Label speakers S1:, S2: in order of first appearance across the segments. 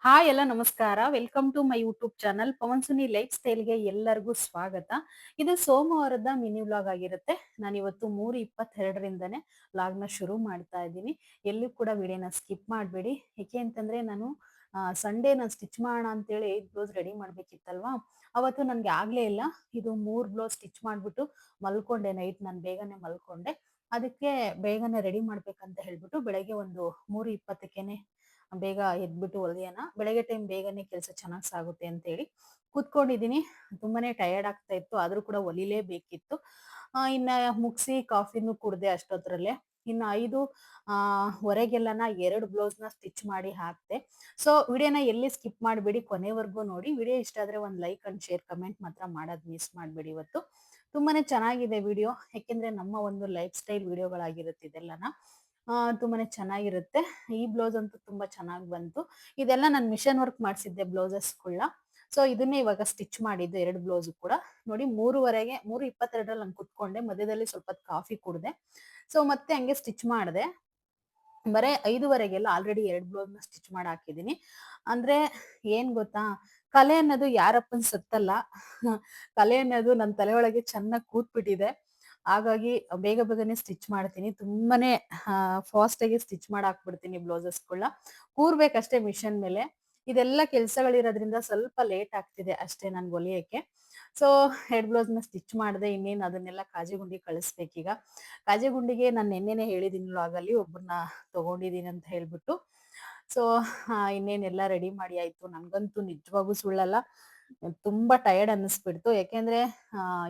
S1: Hi ಎಲ್ಲ ನಮಸ್ಕಾರ. Welcome to my YouTube channel Pavan Suni life ಸ್ಟೈಲ್‌ಗೆ ಎಲ್ಲರಿಗೂ ಸ್ವಾಗತ. ಇದು ಸೋಮವಾರದ ಮಿನಿ ವ್ಲಾಗ್ ಆಗಿರುತ್ತೆ. ನಾನಿವತ್ತು 3:22ರಿಂದನೇ ವ್ಲಾಗ್‌ನ ಶುರು ಮಾಡ್ತಾ ಇದ್ದೀನಿ. ಎಲ್ಲೂ ಕೂಡ ವಿಡಿಯೋನ ಸ್ಕಿಪ್ ಮಾಡಬೇಡಿ. ಏಕೆ ಅಂತಂದ್ರೆ ನಾನು ಸಂಡೇ ನಾನು ಸ್ಟಿಚ್ ಮಾಡೋಣ ಅಂತೇಳಿ ಬ್ಲೌಸ್ ರೆಡಿ ಮಾಡ್ಬೇಕಿತ್ತಲ್ವಾ, ಅವತ್ತು ನನಗೆ ಆಗ್ಲೇ ಇಲ್ಲ. ಇದು 3 ಬ್ಲೌಸ್ ಸ್ಟಿಚ್ ಮಾಡ್ಬಿಟ್ಟು ಮಲ್ಕೊಂಡೆ. ನೈಟ್ ನಾನು ಬೇಗನೆ ಮಲ್ಕೊಂಡೆ. ಅದಕ್ಕೆ ಬೇಗನೆ ರೆಡಿ ಮಾಡ್ಬೇಕಂತ ಹೇಳ್ಬಿಟ್ಟು ಬೆಳಗ್ಗೆ ಒಂದು 3:20ಕ್ಕೇನೆ ಬೇಗ ಎದ್ಬಿಟ್ಟು ಹೊಲಿಯೋಣ, ಬೆಳಗ್ಗೆ ಟೈಮ್ ಬೇಗನೆ ಕೆಲಸ ಚೆನ್ನಾಗಿ ಸಾಗುತ್ತೆ ಅಂತ ಹೇಳಿ ಕೂತ್ಕೊಂಡಿದ್ದೀನಿ. ತುಂಬಾನೇ ಟಯರ್ಡ್ ಆಗ್ತಾ ಇತ್ತು, ಆದ್ರೂ ಕೂಡ ಹೊಲಿಲೇಬೇಕಿತ್ತು. ಇನ್ನ ಮುಗಿಸಿ ಕಾಫಿನೂ ಕುಡ್ದೆ ಅಷ್ಟೊತ್ತರಲ್ಲೇ. ಇನ್ನು 5 ಹೊರಗೆಲ್ಲನ 2 ಬ್ಲೌಸ್ನ ಸ್ಟಿಚ್ ಮಾಡಿ ಹಾಕ್ತೆ. ಸೊ ವಿಡಿಯೋನ ಎಲ್ಲಿ ಸ್ಕಿಪ್ ಮಾಡಬೇಡಿ, ಕೊನೆವರೆಗೂ ನೋಡಿ. ವಿಡಿಯೋ ಇಷ್ಟ ಆದ್ರೆ ಒಂದು ಲೈಕ್ ಅಂಡ್ ಶೇರ್ ಕಮೆಂಟ್ ಮಾತ್ರ ಮಾಡೋದು ಮಿಸ್ ಮಾಡಬೇಡಿ. ಇವತ್ತು ತುಂಬಾನೇ ಚೆನ್ನಾಗಿದೆ ವಿಡಿಯೋ, ಯಾಕೆಂದ್ರೆ ನಮ್ಮ ಒಂದು ಲೈಫ್ ಸ್ಟೈಲ್ ವಿಡಿಯೋಗಳಾಗಿರುತ್ತೆ ಇದೆಲ್ಲನ. ತುಂಬಾನೇ ಚೆನ್ನಾಗಿರುತ್ತೆ. ಈ ಬ್ಲೌಸ್ ಅಂತೂ ತುಂಬಾ ಚೆನ್ನಾಗಿ ಬಂತು. ಇದೆಲ್ಲ ನಾನು ಮಿಷನ್ ವರ್ಕ್ ಮಾಡಿಸಿದ್ದೆ ಬ್ಲೌಸಸ್‌ಗಳನ್ನ. ಸೊ ಇದನ್ನೇ ಇವಾಗ ಸ್ಟಿಚ್ ಮಾಡಿದ್ದು 2 ಬ್ಲೌಸ್ ಕೂಡ. ನೋಡಿ 3:20ಗೆ 3:22ರಲ್ಲಿ ನಾನು ಕುತ್ಕೊಂಡೆ. ಮಧ್ಯದಲ್ಲಿ ಸ್ವಲ್ಪ ಹೊತ್ತು ಕಾಫಿ ಕುಡ್ದೆ. ಸೊ ಮತ್ತೆ ಹಂಗೆ ಸ್ಟಿಚ್ ಮಾಡ್ದೆ. ಬರೇ 5:30ಗೆಲ್ಲ ಆಲ್ರೆಡಿ 2 ಬ್ಲೌಸ್‌ನ ಸ್ಟಿಚ್ ಮಾಡಿ ಹಾಕಿದ್ದೀನಿ. ಅಂದ್ರೆ ಏನ್ ಗೊತ್ತಾ? ಕಲೆ ಅನ್ನೋದು ಯಾರಪ್ಪನ್ ಸೊತ್ತಲ್ಲ. ಕಲೆ ಅನ್ನೋದು ನನ್ನ ತಲೆ ಒಳಗೆ ಚೆನ್ನಾಗಿ ಕೂತ್ಬಿಟ್ಟಿದೆ. ಹಾಗಾಗಿ ಬೇಗ ಬೇಗನೆ ಸ್ಟಿಚ್ ಮಾಡ್ತೀನಿ. ತುಂಬಾನೇ ಫಾಸ್ಟ್ ಆಗಿ ಸ್ಟಿಚ್ ಮಾಡಿ ಹಾಕ್ಬಿಡ್ತೀನಿ ಬ್ಲೌಸಸ್‌ಗಳನ್ನ. ಕೂರ್ಬೇಕಷ್ಟೇ ಮಿಷನ್ ಮೇಲೆ. ಇದೆಲ್ಲ ಕೆಲ್ಸಗಳಿರೋದ್ರಿಂದ ಸ್ವಲ್ಪ ಲೇಟ್ ಆಗ್ತಿದೆ ಅಷ್ಟೇ ನನ್ಗೆ ಹೊಲಿಯಕ್ಕೆ. ಸೊ 2 ಬ್ಲೌಸ್‌ನ ಸ್ಟಿಚ್ ಮಾಡ್ದೆ. ಇನ್ನೇನು ಅದನ್ನೆಲ್ಲ ಕಾಜೆಗುಂಡಿಗೆ ಕಳಿಸ್ಬೇಕೀಗ. ಕಾಜೆಗುಂಡಿಗೆ ನಾನು ನೆನ್ನೆನೇ ಹೇಳಿದ್ದೀನಿ ವ್ಲಾಗಲ್ಲಿ, ಒಬ್ಬರನ್ನ ತಗೊಂಡಿದ್ದೀನಿ ಅಂತ ಹೇಳ್ಬಿಟ್ಟು. ಸೊ ಇನ್ನೇನೆಲ್ಲ ರೆಡಿ ಮಾಡಿ ಆಯ್ತು. ನನ್ಗಂತೂ ನಿಜವಾಗೂ ಸುಳ್ಳಲ್ಲ, ತುಂಬಾ ಟಯರ್ಡ್ ಅನ್ನಿಸ್ಬಿಡ್ತು. ಯಾಕೆಂದ್ರೆ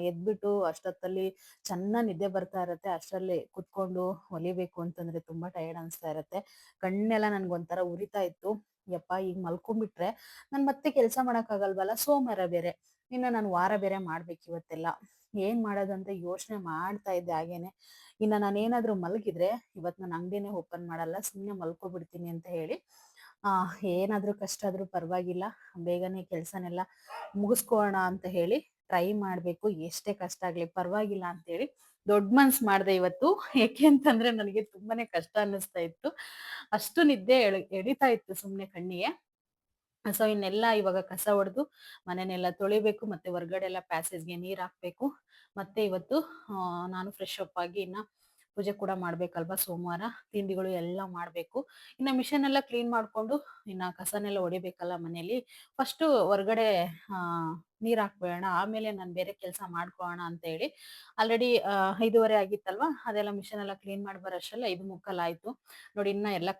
S1: ಎದ್ಬಿಟ್ಟು ಅಷ್ಟೊತ್ತಲ್ಲಿ ಚೆನ್ನಾಗ್ ನಿದ್ದೆ ಬರ್ತಾ ಇರತ್ತೆ. ಅಷ್ಟರಲ್ಲಿ ಕುತ್ಕೊಂಡು ಹೊಲಿಬೇಕು ಅಂತಂದ್ರೆ ತುಂಬಾ ಟಯರ್ಡ್ ಅನಿಸ್ತಾ ಇರತ್ತೆ. ಕಣ್ಣೆಲ್ಲ ನನ್ಗೊಂಥರ ಉರಿತಾ ಇತ್ತು. ಯಪ್ಪಾ ಈಗ ಮಲ್ಕೊಂಡ್ಬಿಟ್ರೆ ನಾನ್ ಮತ್ತೆ ಕೆಲಸ ಮಾಡಕ್ಕಾಗಲ್ವಲ್ಲ. ಸೋಮವಾರ ಬೇರೆ, ಇನ್ನು ನಾನು ವಾರ ಬೇರೆ ಮಾಡ್ಬೇಕು ಇವತ್ತೆಲ್ಲ. ಏನ್ ಮಾಡೋದಂತ ಯೋಚನೆ ಮಾಡ್ತಾ ಇದ್ದೆ ಹಾಗೇನೆ. ಇನ್ನ ನಾನೇನಾದ್ರೂ ಮಲಗಿದ್ರೆ ಇವತ್ ನಾನು ಅಂಗಡಿನೇ ಓಪನ್ ಮಾಡಲ್ಲ, ಸುಮ್ನೆ ಮಲ್ಕೊಬಿಡ್ತೀನಿ ಅಂತ ಹೇಳಿ ಏನಾದ್ರೂ ಕಷ್ಟ ಆದ್ರೂ ಪರವಾಗಿಲ್ಲ, ಬೇಗನೆ ಕೆಲ್ಸನೆಲ್ಲ ಮುಗಿಸ್ಕೋಣ ಅಂತ ಹೇಳಿ ಟ್ರೈ ಮಾಡ್ಬೇಕು. ಎಷ್ಟೇ ಕಷ್ಟ ಆಗ್ಲಿ ಪರವಾಗಿಲ್ಲ ಅಂತ ಹೇಳಿ ದೊಡ್ಡ ಮನ್ಸ್ ಮಾಡ್ದೆ ಇವತ್ತು. ಯಾಕೆ ಅಂತಂದ್ರೆ ನನಗೆ ತುಂಬಾನೇ ಕಷ್ಟ ಅನ್ನಿಸ್ತಾ ಇತ್ತು. ಅಷ್ಟು ನಿದ್ದೆ ಎಳಿತಾ ಇತ್ತು ಸುಮ್ನೆ ಕಣ್ಣಿಗೆ. ಸೊ ಇನ್ನೆಲ್ಲ ಇವಾಗ ಕಸ ಹೊಡೆದು ಮನೆನೆಲ್ಲ ತೊಳಿಬೇಕು, ಮತ್ತೆ ಹೊರ್ಗಡೆ ಎಲ್ಲ ಪ್ಯಾಸೇಜ್ಗೆ ನೀರ್ ಹಾಕ್ಬೇಕು. ಮತ್ತೆ ಇವತ್ತು ನಾನು ಫ್ರೆಶ್ ಅಪ್ ಆಗಿ ಇನ್ನ ಪೂಜೆ ಕೂಡ ಮಾಡ್ಬೇಕಲ್ವಾ, ಸೋಮವಾರ ತಿಂಡಿಗಳು ಎಲ್ಲ ಮಾಡ್ಬೇಕು. ಇನ್ನ ಮಿಷನ್ ಎಲ್ಲ ಕ್ಲೀನ್ ಮಾಡ್ಕೊಂಡು ಇನ್ನ ಕಸನೆಲ್ಲ ಹೊಡಿಬೇಕಲ್ಲ ಮನೇಲಿ. ಫಸ್ಟ್ ಹೊರ್ಗಡೆ ಆ ನೀರ್ ಹಾಕ್ಬೇಡ, ಆಮೇಲೆ ನಾನು ಬೇರೆ ಕೆಲಸ ಮಾಡ್ಕೊಳ್ಳೋಣ ಅಂತ ಹೇಳಿ ಆಲ್ರೆಡಿ 5:30 ಆಗಿತ್ತಲ್ವಾ, ಅದೆಲ್ಲ ಮಿಷನ್ ಎಲ್ಲ ಕ್ಲೀನ್ ಮಾಡಿ ಬರೋಷ್ಟ್ರಲ್ಲಿ 5:45 ಆಯ್ತು. ನೋಡಿ ಇನ್ನ ಎಲ್ಲ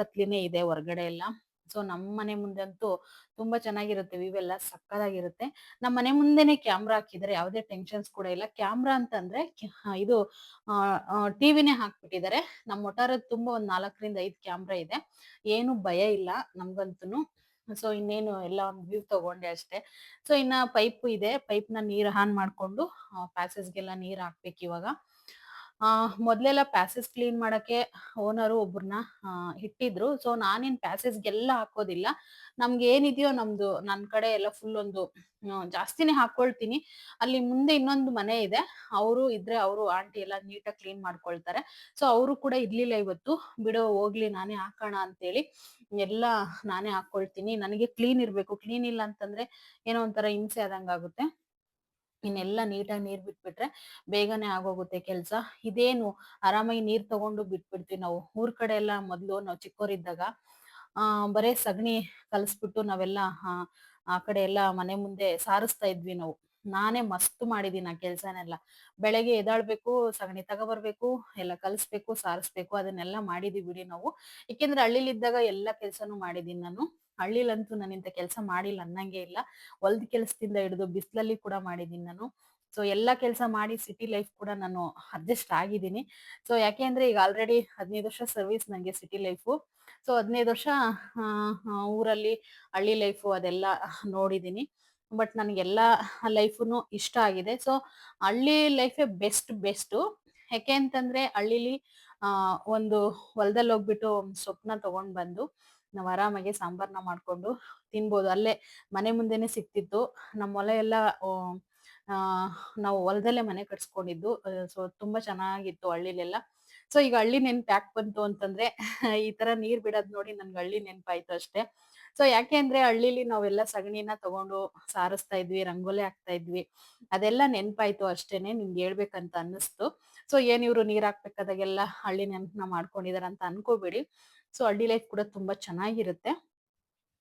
S1: ಕತ್ಲಿನೇ ಇದೆ ಹೊರ್ಗಡೆ ಎಲ್ಲ. ಸೊ ನಮ್ ಮನೆ ಮುಂದೆ ಅಂತೂ ತುಂಬಾ ಚೆನ್ನಾಗಿರುತ್ತೆ, ವ್ಯೂ ಎಲ್ಲ ಸಕ್ಕತ್ತಾಗಿರುತ್ತೆ. ನಮ್ ಮನೆ ಮುಂದೆನೆ ಕ್ಯಾಮ್ರಾ ಹಾಕಿದ್ದಾರೆ, ಯಾವ್ದೇ ಟೆನ್ಷನ್ಸ್ ಕೂಡ ಇಲ್ಲ. ಕ್ಯಾಮ್ರಾ ಅಂತಂದ್ರೆ ಇದು ಟಿವಿನೇ ಹಾಕ್ಬಿಟ್ಟಿದ್ದಾರೆ. ನಮ್ ಒಟ್ಟಾರದ್ ತುಂಬಾ ಒಂದ್ 4ರಿಂದ 5 ಕ್ಯಾಮ್ರಾ ಇದೆ. ಏನು ಭಯ ಇಲ್ಲ ನಮ್ಗಂತೂನು. ಸೊ ಇನ್ನೇನು ಎಲ್ಲ ಒಂದ್ ವ್ಯೂ ತಗೊಂಡೆ ಅಷ್ಟೇ. ಸೊ ಇನ್ನ ಪೈಪ್ ಇದೆ, ಪೈಪ್‌ನ ನೀರ್ ಆನ್ ಮಾಡ್ಕೊಂಡು ಪ್ಯಾಸೇಜ್ಗೆಲ್ಲ ನೀರ್ ಹಾಕ್ಬೇಕಿವಾಗ. ಮೊದ್ಲೆಲ್ಲ ಪ್ಯಾಸೇಜ್ ಕ್ಲೀನ್ ಮಾಡಕ್ಕೆ ಓನರು ಒಬ್ರನ್ನ ಇಟ್ಟಿದ್ರು. ಸೊ ನಾನೇನ್ ಪ್ಯಾಸೇಜ್‌ಗೆಲ್ಲ ಹಾಕೋದಿಲ್ಲ. ನಮ್ಗೆ ಏನಿದೆಯೋ ನಮ್ದು ನನ್ ಕಡೆ ಎಲ್ಲ ಫುಲ್ ಒಂದು ಜಾಸ್ತಿನೇ ಹಾಕೊಳ್ತೀನಿ. ಅಲ್ಲಿ ಮುಂದೆ ಇನ್ನೊಂದು ಮನೆ ಇದೆ. ಅವರು ಇದ್ರೆ ಅವರು ಆಂಟಿ ಎಲ್ಲ ನೀಟಾಗಿ ಕ್ಲೀನ್ ಮಾಡ್ಕೊಳ್ತಾರೆ. ಸೊ ಅವರು ಕೂಡ ಇರ್ಲಿಲ್ಲ ಇವತ್ತು. ಬಿಡು ಹೋಗ್ಲಿ ನಾನೇ ಹಾಕೋಣ ಅಂತೇಳಿ ಎಲ್ಲ ನಾನೇ ಹಾಕೊಳ್ತೀನಿ. ನನಗೆ ಕ್ಲೀನ್ ಇರ್ಬೇಕು. ಕ್ಲೀನ್ ಇಲ್ಲ ಅಂತಂದ್ರೆ ಏನೋ ಒಂಥರ ಹಿಂಸೆ ಆದಂಗಾಗುತ್ತೆ. ಇನ್ನೆಲ್ಲ ನೀಟಾಗಿ ನೀರ್ ಬಿಟ್ಬಿಟ್ರೆ ಬೇಗನೆ ಆಗೋಗುತ್ತೆ ಕೆಲ್ಸ. ಇದೇನು ಆರಾಮಾಗಿ ನೀರ್ ತಗೊಂಡು ಬಿಟ್ಬಿಡ್ತೀವಿ ನಾವು. ಊರ್ ಕಡೆ ಎಲ್ಲ ಮೊದ್ಲು ನಾವ್ ಚಿಕ್ಕೋರಿದ್ದಾಗ ಬರೇ ಸಗಣಿ ಕಲಸ್ಬಿಟ್ಟು ನಾವೆಲ್ಲ ಆ ಕಡೆ ಎಲ್ಲ ಮನೆ ಮುಂದೆ ಸಾರಿಸ್ತಾ ಇದ್ವಿ ನಾವು. ನಾನೇ ಮಸ್ತ್ ಮಾಡಿದೀನಿ ಆ ಕೆಲ್ಸನೆಲ್ಲ. ಬೆಳಗ್ಗೆ ಎದ್ದಾಳ್ಬೇಕು, ಸಗಣಿ ತಗೋಬರ್ಬೇಕು, ಎಲ್ಲ ಕಲಸ್ಬೇಕು, ಸಾರಿಸ್ಬೇಕು, ಅದನ್ನೆಲ್ಲ ಮಾಡಿದೀವಿ ಬಿಡಿ ನಾವು. ಏಕೆಂದ್ರೆ ಹಳ್ಳಿಲಿದ್ದಾಗ ಎಲ್ಲ ಕೆಲ್ಸನೂ ಮಾಡಿದೀನಿ ನಾನು. ಹಳ್ಳಿಲಂತೂ ನಾನು ಇಂಥ ಕೆಲ್ಸ ಮಾಡಿಲ್ಲ ಅನ್ನಂಗೆ ಇಲ್ಲ. ಹೊಲ್ದ್ ಕೆಲ್ಸದಿಂದ ಹಿಡಿದು ಬಿಸ್ಲಲ್ಲಿ ಕೂಡ ಮಾಡಿದೀನಿ ನಾನು. ಸೊ ಎಲ್ಲಾ ಕೆಲ್ಸ ಮಾಡಿ ಸಿಟಿ ಲೈಫ್ ಕೂಡ ನಾನು ಅಡ್ಜಸ್ಟ್ ಆಗಿದ್ದೀನಿ. ಸೊ ಯಾಕೆ ಅಂದ್ರೆ ಈಗ ಆಲ್ರೆಡಿ 15 ವರ್ಷ ಸರ್ವಿಸ್ ನಂಗೆ ಸಿಟಿ ಲೈಫು. ಸೊ 15 ವರ್ಷ ಊರಲ್ಲಿ ಹಳ್ಳಿ ಲೈಫು ಅದೆಲ್ಲ ನೋಡಿದೀನಿ. ಬಟ್ ನನ್ಗೆಲ್ಲಾ ಲೈಫುನು ಇಷ್ಟ ಆಗಿದೆ. ಸೊ ಹಳ್ಳಿ ಲೈಫೇ ಬೆಸ್ಟು. ಯಾಕೆ ಅಂತಂದ್ರೆ ಹಳ್ಳಿಲಿ ಒಂದು ಹೊಲದಲ್ಲಿ ಹೋಗ್ಬಿಟ್ಟು ಸೊಪ್ಪನ್ನ ತಗೊಂಡ್ ಬಂದು ನಾವ್ ಆರಾಮಾಗಿ ಸಾಂಬಾರ್ನ ಮಾಡ್ಕೊಂಡು ತಿನ್ಬೋದು. ಅಲ್ಲೇ ಮನೆ ಮುಂದೆನೆ ಸಿಕ್ತಿತ್ತು. ನಮ್ಮ ಹೊಲ ಎಲ್ಲ ಆ ನಾವು ಹೊಲದಲ್ಲೇ ಮನೆ ಕಟ್ಸ್ಕೊಂಡಿದ್ದು. ಸೊ ತುಂಬಾ ಚೆನ್ನಾಗಿತ್ತು ಹಳ್ಳಿಲೆಲ್ಲ. ಸೊ ಈಗ ಹಳ್ಳಿ ನೆನ್ಪ್ ಯಾಕ್ ಬಂತು ಅಂತಂದ್ರೆ ಈ ತರ ನೀರ್ ಬಿಡೋದ್ ನೋಡಿ ನನ್ಗೆ ಹಳ್ಳಿ ನೆನ್ಪಾಯ್ತು ಅಷ್ಟೇ. ಸೊ ಯಾಕೆ ಅಂದ್ರೆ ಹಳ್ಳಿಲಿ ನಾವೆಲ್ಲ ಸಗಣಿನ ತಗೊಂಡು ಸಾರಿಸ್ತಾ ಇದ್ವಿ, ರಂಗೋಲಿ ಹಾಕ್ತಾ ಇದ್ವಿ. ಅದೆಲ್ಲ ನೆನಪಾಯ್ತು ಅಷ್ಟೇನೆ, ನಿಮ್ಗೆ ಹೇಳ್ಬೇಕಂತ ಅನ್ನಿಸ್ತು. ಸೊ ಏನ್ ಇವ್ರು ನೀರ್ ಹಾಕ್ಬೇಕಾದಾಗೆಲ್ಲ ಹಳ್ಳಿ ನೆನಪನ್ನ ಮಾಡ್ಕೊಂಡಿದಾರ ಅಂತ ಅನ್ಕೋಬೇಡಿ. ಸೊ ಹಳ್ಳಿ ಲೈಫ್ ಕೂಡ ತುಂಬಾ ಚೆನ್ನಾಗಿರುತ್ತೆ.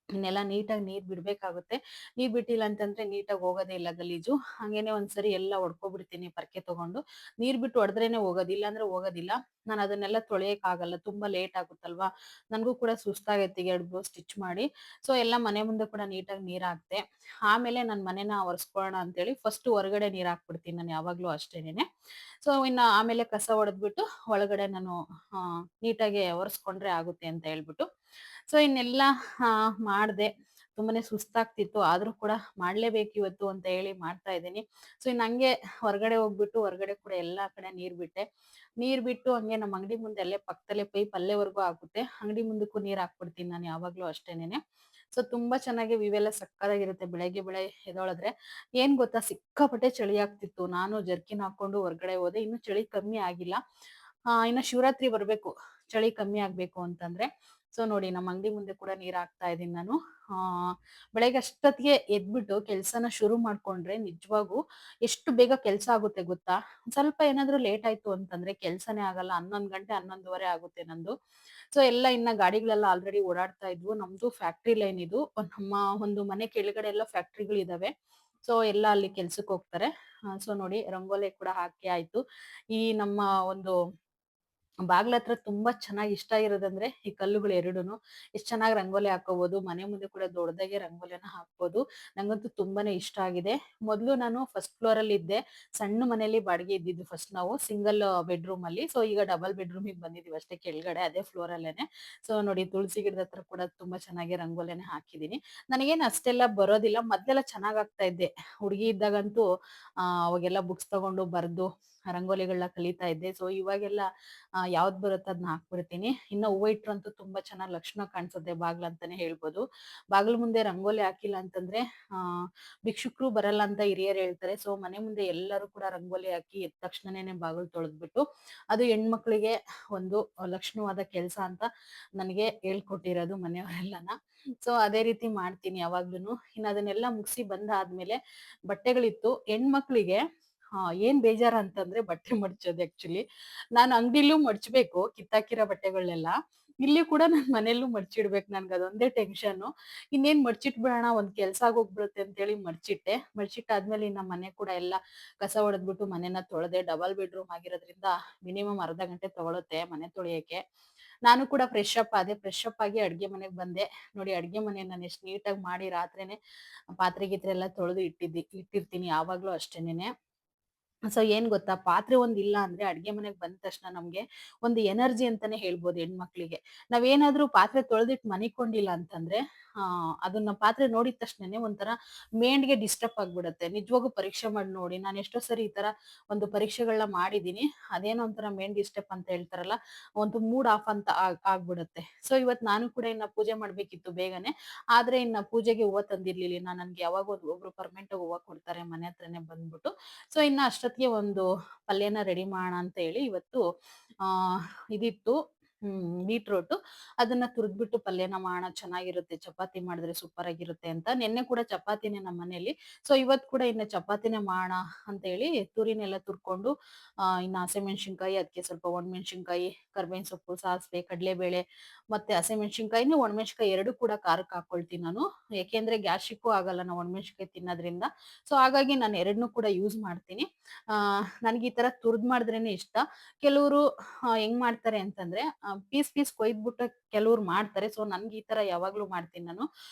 S1: ಇನ್ನೆಲ್ಲ ನೀಟಾಗಿ ನೀರ್ ಬಿಡ್ಬೇಕಾಗುತ್ತೆ. ನೀರ್ ಬಿಟ್ಟಿಲ್ಲ ಅಂತಂದ್ರೆ ನೀಟಾಗಿ ಹೋಗೋದೇ ಇಲ್ಲ ಗಲೀಜು. ಹಂಗೇನೆ ಒಂದ್ಸರಿ ಎಲ್ಲ ಹೊಡ್ಕೊಬಿಡ್ತೀನಿ ಪರ್ಕೆ ತಗೊಂಡು. ನೀರ್ ಬಿಟ್ಟು ಹೊಡೆದ್ರೇನೆ ಹೋಗೋದು, ಇಲ್ಲ ಅಂದ್ರೆ ಹೋಗೋದಿಲ್ಲ. ನಾನು ಅದನ್ನೆಲ್ಲ ತೊಳೆಯಕ್ ಆಗಲ್ಲ, ತುಂಬಾ ಲೇಟ್ ಆಗುತ್ತಲ್ವಾ. ನನ್ಗೂ ಕೂಡ ಸುಸ್ತಾಗೈತೆ 2 ಬ್ಲೌಸ್ ಸ್ಟಿಚ್ ಮಾಡಿ. ಸೊ ಎಲ್ಲ ಮನೆ ಮುಂದೆ ಕೂಡ ನೀಟಾಗಿ ನೀರ್ ಹಾಕ್ದೆ. ಆಮೇಲೆ ನನ್ ಮನೆನ ಒರೆಸ್ಕೊಳ್ಳೋಣ ಅಂತೇಳಿ ಫಸ್ಟ್ ಹೊರಗಡೆ ನೀರ್ ಹಾಕ್ಬಿಡ್ತೀನಿ ನಾನು ಯಾವಾಗ್ಲೂ ಅಷ್ಟೇನೆ. ಸೊ ಇನ್ನ ಆಮೇಲೆ ಕಸ ಹೊಡೆದ್ಬಿಟ್ಟು ಒಳಗಡೆ ನಾನು ನೀಟಾಗಿ ಒರೆಸ್ಕೊಂಡ್ರೆ ಆಗುತ್ತೆ ಅಂತ ಹೇಳ್ಬಿಟ್ಟು ಸೊ ಇನ್ನೆಲ್ಲ ಮಾಡ್ದೆ. ತುಂಬಾನೇ ಸುಸ್ತಾಗ್ತಿತ್ತು. ಆದ್ರೂ ಕೂಡ ಮಾಡ್ಲೇಬೇಕು ಇವತ್ತು ಅಂತ ಹೇಳಿ ಮಾಡ್ತಾ ಇದ್ದೀನಿ. ಸೊ ಇನ್ನು ಹಂಗೆ ಹೊರಗಡೆ ಹೋಗ್ಬಿಟ್ಟು ಹೊರಗಡೆ ಕೂಡ ಎಲ್ಲಾ ಕಡೆ ನೀರ್ ಬಿಟ್ಟೆ. ನೀರ್ ಬಿಟ್ಟು ಹಂಗೆ ನಮ್ಮ ಅಂಗಡಿ ಮುಂದೆ ಅಲ್ಲೇ ಪಕ್ಕದಲ್ಲೇ ಪೈಪ್ ಅಲ್ಲೇವರೆಗೂ ಆಗುತ್ತೆ. ಅಂಗಡಿ ಮುಂದಕ್ಕೂ ನೀರ್ ಹಾಕ್ಬಿಡ್ತೀನಿ ನಾನು ಯಾವಾಗ್ಲೂ ಅಷ್ಟೇನೇನೆ. ಸೊ ತುಂಬಾ ಚೆನ್ನಾಗಿ ವ್ಯೂ ಎಲ್ಲ ಸಕ್ಕತ್ತಾಗಿರುತ್ತೆ ಬೆಳಗ್ಗೆ ಎದ್ದೊಳದ್ರೆ. ಏನ್ ಗೊತ್ತಾ ಸಿಕ್ಕಾಪಟ್ಟೆ ಚಳಿ ಆಗ್ತಿತ್ತು. ನಾನು ಜರ್ಕಿನ್ ಹಾಕೊಂಡು ಹೊರಗಡೆ ಹೋದೆ. ಇನ್ನು ಚಳಿ ಕಮ್ಮಿ ಆಗಿಲ್ಲ. ಇನ್ನ ಶಿವರಾತ್ರಿ ಬರ್ಬೇಕು ಚಳಿ ಕಮ್ಮಿ ಆಗ್ಬೇಕು ಅಂತಂದ್ರೆ. ಸೊ ನೋಡಿ ನಮ್ಮ ಅಂಗಡಿ ಮುಂದೆ ಕೂಡ ನೀರ್ ಹಾಕ್ತಾ ಇದೀನಿ ನಾನು. ಆ ಬೆಳಗ್ಗೆ ಅಷ್ಟೊತ್ತಿಗೆ ಎದ್ಬಿಟ್ಟು ಕೆಲ್ಸನ ಶುರು ಮಾಡ್ಕೊಂಡ್ರೆ ನಿಜವಾಗೂ ಎಷ್ಟು ಬೇಗ ಕೆಲ್ಸ ಆಗುತ್ತೆ ಗೊತ್ತಾ. ಸ್ವಲ್ಪ ಏನಾದ್ರು ಲೇಟ್ ಆಯ್ತು ಅಂತಂದ್ರೆ ಕೆಲ್ಸನೇ ಆಗಲ್ಲ. 11 ಗಂಟೆ 11:30 ಆಗುತ್ತೆ ನಂದು. ಸೊ ಎಲ್ಲ ಇನ್ನ ಗಾಡಿಗಳೆಲ್ಲ ಆಲ್ರೆಡಿ ಓಡಾಡ್ತಾ ಇದ್ವು. ನಮ್ದು ಫ್ಯಾಕ್ಟ್ರಿ ಲೈನ್ ಇದು. ನಮ್ಮ ಒಂದು ಮನೆ ಕೆಳಗಡೆ ಎಲ್ಲ ಫ್ಯಾಕ್ಟ್ರಿಗಳಿದಾವೆ. ಸೊ ಎಲ್ಲ ಅಲ್ಲಿ ಕೆಲ್ಸಕ್ಕೆ ಹೋಗ್ತಾರೆ. ಸೊ ನೋಡಿ ರಂಗೋಲಿ ಕೂಡ ಹಾಕಿ ಆಯ್ತು. ಈ ನಮ್ಮ ಒಂದು ಬಾಗ್ಲತ್ರ ತುಂಬಾ ಚೆನ್ನಾಗಿ ಇಷ್ಟ ಇರೋದಂದ್ರೆ ಈ ಕಲ್ಲುಗಳು ಎರಡುನು. ಎಷ್ಟ್ ಚೆನ್ನಾಗಿ ರಂಗೋಲಿ ಹಾಕೋಬಹುದು. ಮನೆ ಮುಂದೆ ಕೂಡ ದೊಡ್ಡದಾಗೆ ರಂಗೋಲಿಯನ್ನ ಹಾಕ್ಬೋದು. ನಂಗಂತೂ ತುಂಬಾನೇ ಇಷ್ಟ ಆಗಿದೆ. ಮೊದ್ಲು ನಾನು ಫಸ್ಟ್ ಫ್ಲೋರ್ ಅಲ್ಲಿ ಇದ್ದೆ. ಸಣ್ಣ ಮನೇಲಿ ಬಾಡಿಗೆ ಇದ್ದಿದ್ದು ಫಸ್ಟ್ ನಾವು ಸಿಂಗಲ್ ಬೆಡ್ರೂಮ್ ಅಲ್ಲಿ. ಸೊ ಈಗ ಡಬಲ್ ಬೆಡ್ರೂಮಿಗೆ ಬಂದಿದೀವಿ ಅಷ್ಟೇ ಕೆಳಗಡೆ ಅದೇ ಫ್ಲೋರ್ ಅಲ್ಲೇನೆ. ಸೊ ನೋಡಿ ತುಳಸಿ ಗಿಡದ ಹತ್ರ ಕೂಡ ತುಂಬಾ ಚೆನ್ನಾಗಿ ರಂಗೋಲಿನ ಹಾಕಿದೀನಿ. ನನಗೇನ್ ಅಷ್ಟೆಲ್ಲ ಬರೋದಿಲ್ಲ. ಮೊದ್ಲೆಲ್ಲ ಚೆನ್ನಾಗ್ ಆಗ್ತಾ ಇದ್ದೆ. ಹುಡುಗಿ ಇದ್ದಾಗಂತೂ ಅವಾಗೆಲ್ಲ ಬುಕ್ಸ್ ತಗೊಂಡು ಬರ್ದು ರಂಗೋಲಿಗಳನ್ನ ಕಲಿತಾ ಇದ್ದೆ. ಸೊ ಇವಾಗೆಲ್ಲ ಯಾವ್ದ್ ಬರುತ್ತೆ ಅದನ್ನ ಹಾಕ್ಬಿಡ್ತೀನಿ. ಇನ್ನ ಹೂವ ಇಟ್ರಂತೂ ತುಂಬಾ ಚೆನ್ನಾಗಿ ಲಕ್ಷಣ ಕಾಣಿಸುತ್ತೆ ಬಾಗ್ಲ ಅಂತಾನೆ ಹೇಳ್ಬೋದು. ಬಾಗ್ಲ ಮುಂದೆ ರಂಗೋಲಿ ಹಾಕಿಲ್ಲ ಅಂತಂದ್ರೆ ಆ ಭಿಕ್ಷುಕರು ಬರಲ್ಲ ಅಂತ ಹಿರಿಯರು ಹೇಳ್ತಾರೆ. ಸೊ ಮನೆ ಮುಂದೆ ಎಲ್ಲರೂ ಕೂಡ ರಂಗೋಲಿ ಹಾಕಿ ಎದ್ದ ತಕ್ಷಣನೇ ಬಾಗಿಲು ತೊಳೆದ್ಬಿಟ್ಟು ಅದು ಹೆಣ್ಮಕ್ಳಿಗೆ ಒಂದು ಲಕ್ಷಣವಾದ ಕೆಲಸ ಅಂತ ನನಗೆ ಹೇಳ್ಕೊಟ್ಟಿರೋದು ಮನೆಯವರೆಲ್ಲನ. ಸೊ ಅದೇ ರೀತಿ ಮಾಡ್ತೀನಿ ಯಾವಾಗ್ಲೂನು. ಇನ್ನು ಅದನ್ನೆಲ್ಲ ಮುಗಿಸಿ ಬಂದಾದ್ಮೇಲೆ ಬಟ್ಟೆಗಳಿತ್ತು ಹೆಣ್ಮಕ್ಳಿಗೆ. ಏನ್ ಬೇಜಾರ ಅಂತಂದ್ರೆ ಬಟ್ಟೆ ಮಡ್ಚೋದು ಆಕ್ಚುಲಿ. ನಾನು ಅಂಗಡಿಲೂ ಮಡ್ಚ್ಬೇಕು ಕಿತ್ತಾಕಿರೋ ಬಟ್ಟೆಗಳನ್ನೆಲ್ಲ. ಇಲ್ಲಿ ಕೂಡ ನಾನ್ ಮನೇಲೂ ಮಡ್ಚಿಡ್ಬೇಕು. ನನ್ಗೆ ಅದೊಂದೇ ಟೆನ್ಷನ್. ಇನ್ನೇನ್ ಮಡ್ಚಿಟ್ಬಿಡೋಣ ಒಂದ್ ಕೆಲ್ಸ ಆಗೋಗ್ಬಿಡುತ್ತೆ ಅಂತೇಳಿ ಮಡ್ಚಿಟ್ಟೆ. ಮಡ್ಚಿಟ್ಟಾದ್ಮೇಲೆ ಇನ್ನ ಮನೆ ಕೂಡ ಎಲ್ಲ ಕಸ ಹೊಡೆದ್ಬಿಟ್ಟು ಮನೆನ ತೊಳೆದೆ. ಡಬಲ್ ಬೆಡ್ರೂಮ್ ಆಗಿರೋದ್ರಿಂದ ಮಿನಿಮಮ್ ಅರ್ಧ ಗಂಟೆ ತಗೊಳುತ್ತೆ ಮನೆ ತೊಳಿಯಕ್ಕೆ. ನಾನು ಕೂಡ ಫ್ರೆಶ್ ಅಪ್ ಆದೆ. ಫ್ರೆಶ್ ಅಪ್ ಆಗಿ ಅಡ್ಗೆ ಮನೆಗ್ ಬಂದೆ. ನೋಡಿ ಅಡ್ಗೆ ಮನೆ ನಾನು ಎಷ್ಟ್ ನೀಟಾಗಿ ಮಾಡಿ ರಾತ್ರಿನೇ ಪಾತ್ರೆ ಗೀತ್ರೆ ಎಲ್ಲ ತೊಳೆದು ಇಟ್ಟಿರ್ತೀನಿ ಯಾವಾಗ್ಲೂ ಅಷ್ಟೇನೆ. ಸೊ ಏನ್ ಗೊತ್ತಾ ಪಾತ್ರೆ ಒಂದ್ ಇಲ್ಲ ಅಂದ್ರೆ ಅಡ್ಗೆ ಮನೆಗ್ ಬಂದ ತಕ್ಷಣ ನಮ್ಗೆ ಒಂದು ಎನರ್ಜಿ ಅಂತಾನೆ ಹೇಳ್ಬೋದು ಹೆಣ್ಮಕ್ಳಿಗೆ. ನಾವೇನಾದ್ರೂ ಪಾತ್ರೆ ತೊಳೆದಿಟ್ಟು ಮನಿಕೊಂಡಿಲ್ಲ ಅಂತಂದ್ರೆ ಅದನ್ನ ಪಾತ್ರೆ ನೋಡಿದ ತಕ್ಷಣನೇ ಒಂಥರ ಮೇಂಡ್ಗೆ ಡಿಸ್ಟರ್ಬ್ ಆಗ್ಬಿಡುತ್ತೆ. ನಿಜವಾಗೂ ಪರೀಕ್ಷೆ ಮಾಡಿ ನೋಡಿ. ನಾನು ಎಷ್ಟೋ ಸರಿ ಈ ತರ ಒಂದು ಪರೀಕ್ಷೆಗಳನ್ನ ಮಾಡಿದೀನಿ. ಅದೇನೋ ಒಂಥರ ಮೇಂಡ್ ಡಿಸ್ಟರ್ಬ್ ಅಂತ ಹೇಳ್ತಾರಲ್ಲ, ಒಂದು ಮೂಡ್ ಆಫ್ ಅಂತ ಆಗ್ಬಿಡುತ್ತೆ. ಸೊ ಇವತ್ ನಾನು ಕೂಡ ಇನ್ನ ಪೂಜೆ ಮಾಡ್ಬೇಕಿತ್ತು ಬೇಗನೆ. ಆದ್ರೆ ಇನ್ನ ಪೂಜೆಗೆ ಹೂವ ತಂದಿರ್ಲಿಲ್ಲ. ನನ್ಗೆ ಯಾವಾಗ ಒಬ್ರು ಪರ್ಮನೆಂಟ್ ಹೂವ ಕೊಡ್ತಾರೆ ಮನೆ ಹತ್ರನೇ ಬಂದ್ಬಿಟ್ಟು. ಸೊ ಇನ್ನ ಅಷ್ಟೊತ್ತಿಗೆ ಒಂದು ಪಲ್ಯನ ರೆಡಿ ಮಾಡೋಣ ಅಂತ ಹೇಳಿ ಇವತ್ತು ಆ ಇದಿತ್ತು. ಬೀಟ್ರೋಟ್ ಅದನ್ನ ತುರಿದ್ಬಿಟ್ಟು ಪಲ್ಯನ ಮಾಡೋಣ ಚೆನ್ನಾಗಿರುತ್ತೆ. ಚಪಾತಿ ಮಾಡಿದ್ರೆ ಸೂಪರ್ ಆಗಿರುತ್ತೆ ಅಂತ. ನಿನ್ನೆ ಕೂಡ ಚಪಾತಿನೇ ನಮ್ಮ ಮನೇಲಿ. ಸೊ ಇವತ್ ಕೂಡ ಇನ್ನ ಚಪಾತಿನೇ ಮಾಡೋಣ ಅಂತ ಹೇಳಿ ತುರಿನೆಲ್ಲ ತುರ್ಕೊಂಡು ಇನ್ನ ಹಸಿಮೆಣಸಿನ್ಕಾಯಿ, ಅದಕ್ಕೆ ಸ್ವಲ್ಪ ಒಣಮೆಣಸಿನ್ಕಾಯಿ, ಕರ್ಬೇವಿನ ಸೊಪ್ಪು, ಸಾಸಿವೆ, ಕಡಲೆಬೇಳೆ ಮತ್ತೆ ಹಸಿಮೆಣಸಿನ್ಕಾಯಿನ ಒಣಮೆಣಸಿನ್ಕಾಯಿ ಎರಡು ಕೂಡ ಖಾರಕ್ಕೆ ಹಾಕೊಳ್ತೀನಿ ನಾನು. ಯಾಕೆಂದ್ರೆ ಗ್ಯಾಸ್ಟ್ರಿಕ್ಕು ಆಗಲ್ಲ ನಾವು ಒಣಮೆಣಸಿನ್ಕಾಯಿ ತಿನ್ನೋದ್ರಿಂದ. ಸೊ ಹಾಗಾಗಿ ನಾನು ಎರಡನ್ನೂ ಕೂಡ ಯೂಸ್ ಮಾಡ್ತೀನಿ. ನನ್ಗೆ ಈ ತರ ತುರ್ದ್ ಮಾಡಿದ್ರೇನೆ ಇಷ್ಟ. ಕೆಲವರು ಹೆಂಗ್ ಮಾಡ್ತಾರೆ ಅಂತಂದ್ರೆ ಪೀಸ್ ಕೊಯ್ದ್ಬಿಟ್ಟು ಕೆಲವ್ರು ಮಾಡ್ತಾರೆ. ಸೊ ನನ್ಗೆ ಈ ತರ ಯಾವಾಗ್ಲೂ ಮಾಡ್ತೀನಿ ನಾನು.